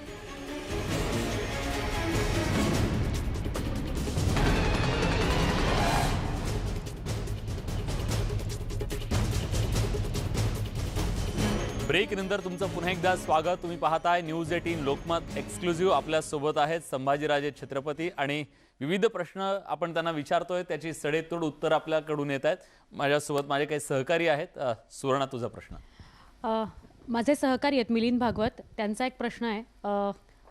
A: ब्रेक नंतर तुमचं पुन्हा एकदा स्वागत. तुम्ही पाहताय न्यूज 18 लोकमत एक्सक्लुझिव्ह. आपल्या सोबत आहेत संभाजीराजे छत्रपती आणि विविध प्रश्न आपण त्यांना विचारतोय, त्याची सडेतोड उत्तर आपल्याकडून येत आहेत. माझ्यासोबत माझे काही सहकारी आहेत. सुवर्णा, तुझा प्रश्न.
F: माझे सहकारी आहेत मिलिंद भागवत. त्यांचा एक प्रश्न आहे,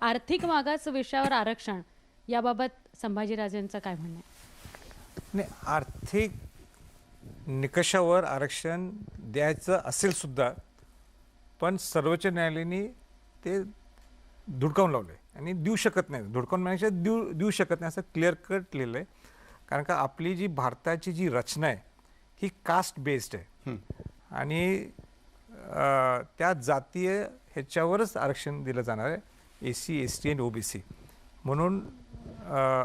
F: आर्थिक मागास विषयावर आरक्षण याबाबत संभाजीराजेंचं काय म्हणणं आहे?
C: नाही, आर्थिक निकषावर आरक्षण द्यायचं असेल सुद्धा, पण सर्वोच्च न्यायालयाने ते धुडकावून लावलं आहे आणि देऊ शकत नाही. धुडकावून म्हणजे देऊ शकत नाही असं क्लिअर कट लिहिलं आहे. कारण का आपली जी भारताची जी रचना आहे ही कास्ट बेस्ड आहे आणि त्या जातीय ह्याच्यावरच आरक्षण दिलं जाणार आहे, SC, ST आणि OBC. म्हणून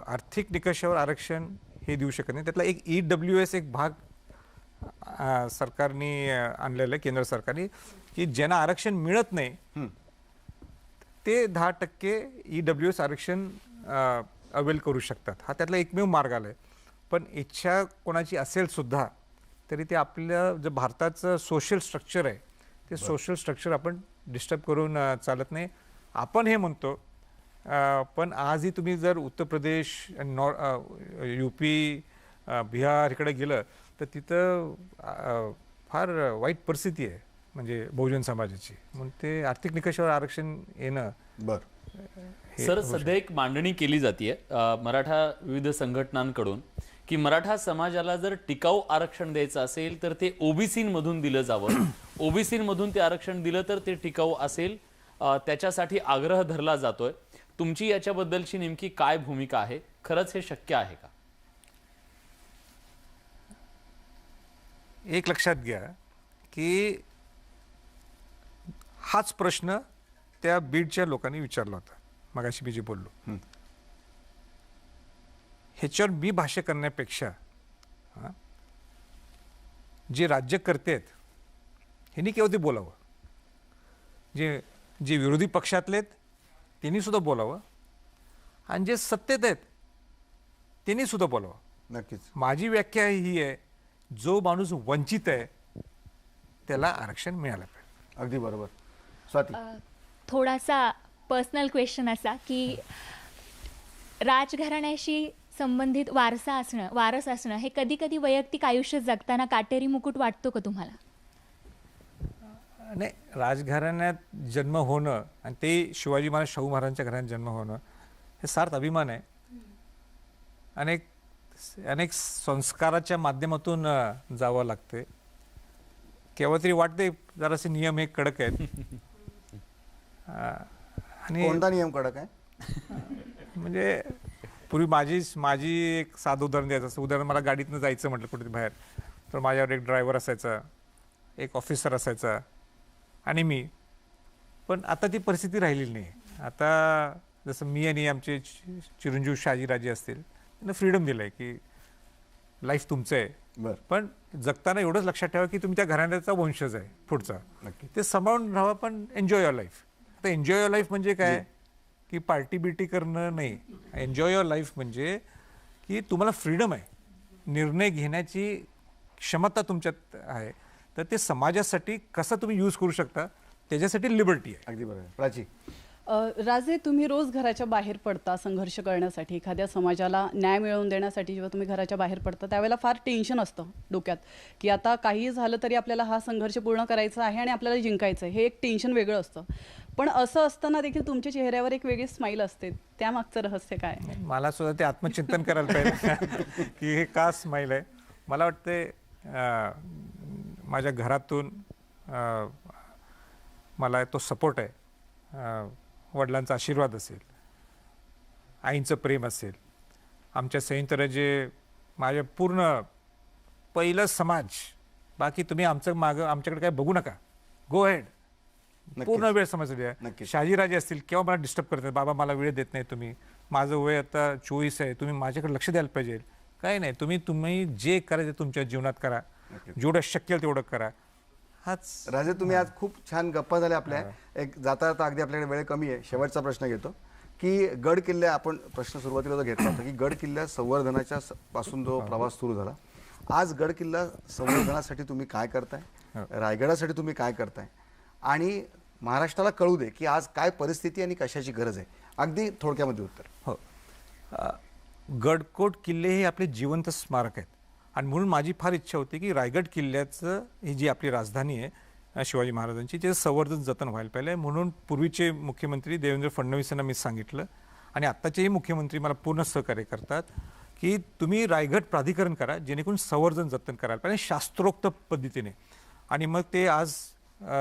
C: आर्थिक निकषावर आरक्षण हे देऊ शकत नाही. त्यातला एक EWS एक भाग सरकारने आणलेलं आहे, केंद्र सरकारने, की ज्यांना आरक्षण मिळत नाही ते 10% EWS आरक्षण अवेल करू शकतात. हा त्यातला एकमेव मार्ग आला आहे. पण इच्छा कोणाची असेल सुद्धा तरी ते आपलं जे भारताचं सोशल स्ट्रक्चर आहे ते सोशल स्ट्रक्चर आपण डिस्टर्ब करून चालत नाही. आपण हे म्हणतो, पण आजही तुम्ही जर उत्तर प्रदेश, UP, बिहार इकडे गेलं तर तिथं फार वाईट परिस्थिती आहे म्हणजे बहुजन समाजाची, म्हणून ते आर्थिक निकषावर आरक्षण येणं
A: सर सध्या एक मांडणी केली जाते मराठा विविध संघटनांकडून की मराठा समाजाला जर टिकाऊ आरक्षण द्यायचं असेल तर ते ओबीसीमधून दिलं जावं, ओबीसीमधून ते आरक्षण दिलं तर ते टिकाऊ असेल, त्याच्यासाठी आग्रह धरला जातोय. तुमची याच्याबद्दलची नेमकी काय भूमिका आहे? खरंच हे शक्य आहे का?
C: एक लक्षात घ्या की हाच प्रश्न त्या बीडच्या लोकांनी विचारला होता मगाशी मी जे बोललो. ह्याच्यावर मी भाष्य करण्यापेक्षा जे राज्यकर्ते आहेत ह्यांनी केव्हा ते बोलावं, जे विरोधी पक्षातले आहेत त्यांनी सुद्धा बोलावं, आणि जे सत्तेत आहेत त्यांनी सुद्धा बोलावं.
B: नक्कीच
C: माझी व्याख्या ही आहे, जो माणूस वंचित आहे त्याला आरक्षण मिळालं पाहिजे.
B: अगदी बरोबर. स्वाती,
M: थोडासा पर्सनल क्वेश्चन असा की राजघराण्याशी संबंधित वारस असणं हे कधी कधी वैयक्तिक आयुष्य जगताना काटेरी मुकुट वाटतो का तुम्हाला?
C: नाही, राजघराण्यात जन्म होणं आणि ते शिवाजी महाराज शाहू महाराजांच्या घरात जन्म होणं हे सार्थ अभिमान आहे. अनेक संस्काराच्या माध्यमातून जावं लागते. केव्हा तरी वाटते जरासे नियम हे कडक आहेत. आणि
B: कोणता नियम कडक आहे?
C: म्हणजे पूर्वी माझी एक साधं उदाहरण द्यायचं असं, उदाहरण मला गाडीतनं जायचं म्हटलं कुठे बाहेर तर माझ्यावर एक ड्रायव्हर असायचा, एक ऑफिसर असायचा आणि मी. पण आता ती परिस्थिती राहिलेली नाही. आता जसं मी आणि आमचे चिरंजीव शहाजीराजे असतील त्यांना फ्रीडम दिलं आहे की लाईफ तुमचं आहे, पण जगताना एवढंच लक्षात ठेवा की तुम्ही त्या घराण्याचा वंशज आहे पुढचा, ते सांभाळून राहा, पण एन्जॉय युअर लाईफ. आता एन्जॉय युअर लाईफ म्हणजे काय की पार्टी बिटी करणं नाही. एन्जॉय युअर लाईफ म्हणजे की तुम्हाला फ्रीडम आहे, निर्णय घेण्याची क्षमता तुमच्यात आहे, तर ते समाजासाठी कसं तुम्ही यूज करू शकता त्याच्यासाठी लिबर्टी आहे.
B: अगदी बरोबर. प्राची,
L: राजे, तुम्ही रोज घराच्या बाहेर पडता संघर्ष करण्यासाठी, एखाद्या समाजाला न्याय मिळवून देण्यासाठी. जेव्हा तुम्ही घराच्या बाहेर पडता त्यावेळेला फार टेन्शन असतं डोक्यात की आता काही झालं तरी आपल्याला हा संघर्ष पूर्ण करायचा आहे आणि आपल्याला जिंकायचं आहे. हे एक टेन्शन वेगळं असतं. पण असं असताना देखील तुमच्या चेहऱ्यावर एक वेगळी स्माईल असते. त्यामागचं रहस्य काय?
C: मला सुद्धा ते आत्मचिंतन करायला पाहिजे की हे का स्माईल आहे. मला वाटते माझ्या घरातून मला तो सपोर्ट आहे, वडिलांचा आशीर्वाद असेल, आईंचं प्रेम असेल, आमच्या संयुक्त जे माझ्या पूर्ण पहिलं समाज. बाकी तुम्ही आमच्याकडे काय बघू नका, गो हेड, पूर्ण वेळ समाज द्या. शहाजीराजे असतील केव्हा मला डिस्टर्ब करतात, बाबा मला वेळ देत नाही तुम्ही, माझं वय आता 24 आहे, तुम्ही माझ्याकडे लक्ष द्यायला पाहिजे. काही नाही, तुम्ही जे करायचं तुमच्या जीवनात करा, जेवढं शक्य तेवढं करा. हाच
B: राजे, तुम्ही आज खूप छान गप्पा झाल्या आपल्या. एक जाता जाता अगदी आपल्याकडे वेळ कमी आहे, शेवटचा प्रश्न घेतो की गड किल्ल्या, आपण प्रश्न सुरुवातीला जो घेतला होता की गड किल्ल्या संवर्धनाच्या पासून जो प्रवास सुरू झाला, आज गड किल्ला संवर्धनासाठी तुम्ही काय करताय, रायगडासाठी तुम्ही काय करताय, आणि महाराष्ट्राला कळू दे की आज काय परिस्थिती आणि कशाची गरज आहे. अगदी थोडक्यामध्ये उत्तर.
C: हो, गडकोट किल्ले हे आपले जिवंत स्मारक आहेत, आणि म्हणून माझी फार इच्छा होती की रायगड किल्ल्याचं ही जी आपली राजधानी आहे शिवाजी महाराजांची, ते संवर्धन जतन व्हायला पाहिजे. म्हणून पूर्वीचे मुख्यमंत्री देवेंद्र फडणवीस यांना मी सांगितलं, आणि आत्ताचेही मुख्यमंत्री मला पूर्ण सहकार्य करतात की तुम्ही रायगड प्राधिकरण करा, जेणेकरून संवर्धन जतन करायला पाहिजे शास्त्रोक्त पद्धतीने. आणि मग ते आज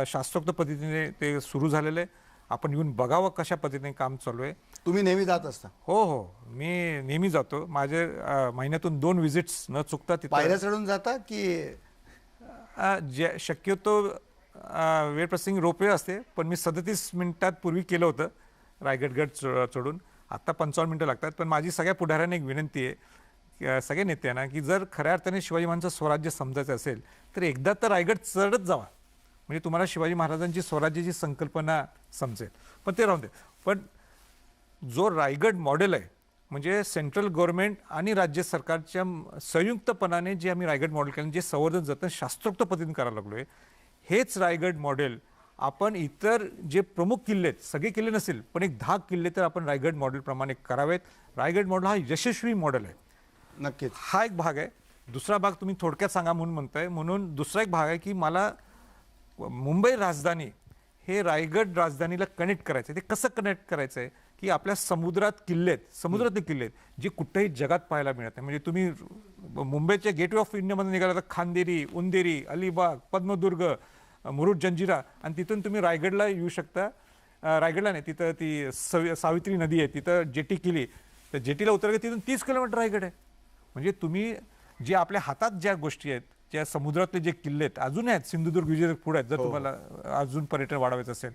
C: शास्त्रोक्त पद्धतीने ते सुरू झालेलं आहे. आपण येऊन बघावं कशा पद्धतीने काम चालू आहे.
B: तुम्ही नेहमी जात असता?
C: हो, मी नेहमी जातो. माझे महिन्यातून 2 व्हिजिट्स न चुकता.
B: पायऱ्या चढून जाता की
C: शक्यतो वेळ प्रसंगी रोपवे असते, पण मी 37 मिनिटात पूर्वी केलं होतं रायगड चढून. आता 55 मिनिटं लागतात. पण माझी सगळ्या पुढाऱ्यांना एक विनंती आहे, सगळ्या नेत्यांना, की जर खऱ्या अर्थाने शिवाजी महाराजांचं स्वराज्य समजायचं असेल तर एकदा तर रायगड चढत जावा, म्हणजे तुम्हाला शिवाजी महाराजांची स्वराज्याची संकल्पना समजेल. पण ते राहून दे. पण जो रायगड मॉडेल आहे, म्हणजे सेंट्रल गव्हर्नमेंट आणि राज्य सरकारच्या संयुक्तपणाने जे आम्ही रायगड मॉडेल केलं, जे संवर्धन जतन शास्त्रोक्त पद्धतीने करायला लागलो आहे, हेच रायगड मॉडेल आपण इतर जे प्रमुख किल्ले आहेत, सगळे किल्ले नसेल पण एक 10 किल्ले तर आपण रायगड मॉडेलप्रमाणे करावेत. रायगड मॉडेल हा यशस्वी मॉडेल आहे.
B: नक्कीच.
C: हा एक भाग आहे. दुसरा भाग तुम्ही थोडक्यात सांगा म्हणून म्हणताय, म्हणून दुसरा एक भाग आहे की मला मुंबई राजधानी हे रायगड राजधानीला कनेक्ट करायचं आहे. ते कसं कनेक्ट करायचं आहे की आपल्या समुद्रात किल्ले आहेत, समुद्रातले किल्ले आहेत जे कुठेही जगात पाहायला मिळत नाही. म्हणजे तुम्ही मुंबईच्या गेटवे ऑफ इंडियामध्ये निघाला तर खांदेरी, उंदेरी, अलिबाग, पद्मदुर्ग, मुरुड जंजिरा आणि तिथून तुम्ही रायगडला येऊ शकता. रायगडला नाही, तिथं ती सावित्री नदी आहे, तिथं जेटी केली तर जेटीला उतरलं तिथून 30 किलोमीटर रायगड आहे. म्हणजे तुम्ही जे आपल्या हातात ज्या गोष्टी आहेत, ज्या समुद्रातले जे किल्ले आहेत अजून आहेत, सिंधुदुर्ग, विजयदुर्ग पुढे आहेत. जर तुम्हाला अजून पर्यटन वाढवायचं असेल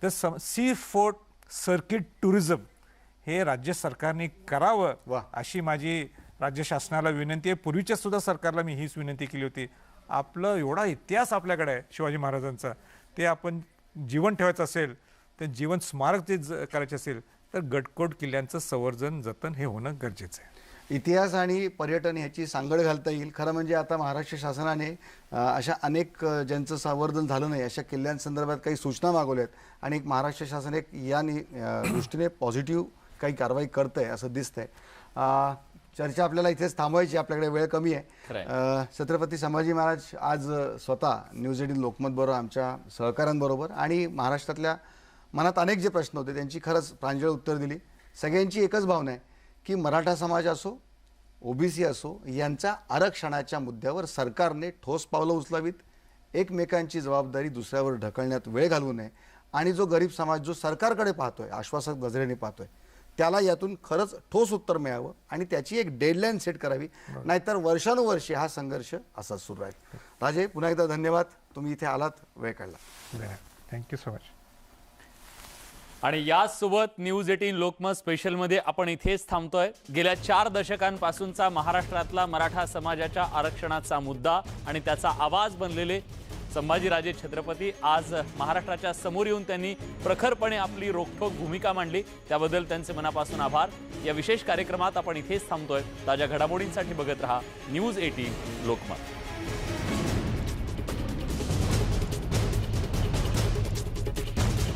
C: तर सी फोर्ट सर्किट टुरिझम हे राज्य सरकारने करावं अशी माझी राज्य शासनाला विनंती आहे. पूर्वीच्या सुद्धा सरकारला मी हीच विनंती केली होती. आपलं एवढा इतिहास आपल्याकडे आहे शिवाजी महाराजांचा, ते आपण जीवन ठेवायचं असेल, तर जीवन स्मारक जे करायचे असेल तर गडकोट किल्ल्यांचं संवर्धन जतन हे होणं गरजेचं आहे.
B: इतिहास आणि पर्यटन ह्याची सांगड घालता येईल. खरं म्हणजे आता महाराष्ट्र शासनाने अशा अनेक ज्यांचं संवर्धन झालं नाही अशा किल्ल्यांसंदर्भात काही सूचना मागवल्या आहेत आणि महाराष्ट्र शासन एक या दृष्टीने पॉझिटिव्ह काही कारवाई करत आहे असं दिसतंय. चर्चा आपल्याला इथेच थांबवायची, आपल्याकडे वेळ कमी आहे. छत्रपती संभाजी महाराज आज स्वतः न्यूज 18 लोकमत बरोबर आमच्या सहकाऱ्यांबरोबर आणि महाराष्ट्रातल्या मनात अनेक जे प्रश्न होते त्यांची खरंच प्रांजळ उत्तर दिली. सगळ्यांची एकच भावना आहे की मराठा समाज असो, ओबीसी असो, यांच्या आरक्षणाच्या मुद्द्यावर सरकारने ठोस पावलं उचलावीत, एकमेकांची जबाबदारी दुसऱ्यावर ढकलण्यात वेळ घालवू नये आणि जो गरीब समाज जो सरकारकडे पाहतोय, आश्वासक नजरेने पाहतोय, त्याला यातून खरंच ठोस उत्तर मिळावं आणि त्याची एक डेडलाईन सेट करावी. नाहीतर वर्षानुवर्षे हा संघर्ष असाच सुरू राहील. राजे, पुन्हा एकदा धन्यवाद, तुम्ही इथे आलात, वेळ काढला.
C: Thank you so much.
A: आणि याचसोबत न्यूज 18 लोकमत स्पेशलमध्ये आपण इथेच थांबतोय. गेल्या 4 दशकांपासूनचा महाराष्ट्रातला मराठा समाजाच्या आरक्षणाचा मुद्दा आणि त्याचा आवाज बनलेले संभाजीराजे छत्रपती आज महाराष्ट्राच्या समोर येऊन त्यांनी प्रखरपणे आपली रोखठोक भूमिका मांडली. त्याबद्दल त्यांचे मनापासून आभार. या विशेष कार्यक्रमात आपण इथेच थांबतोय. ताज्या घडामोडींसाठी बघत रहा न्यूज 18 लोकमत.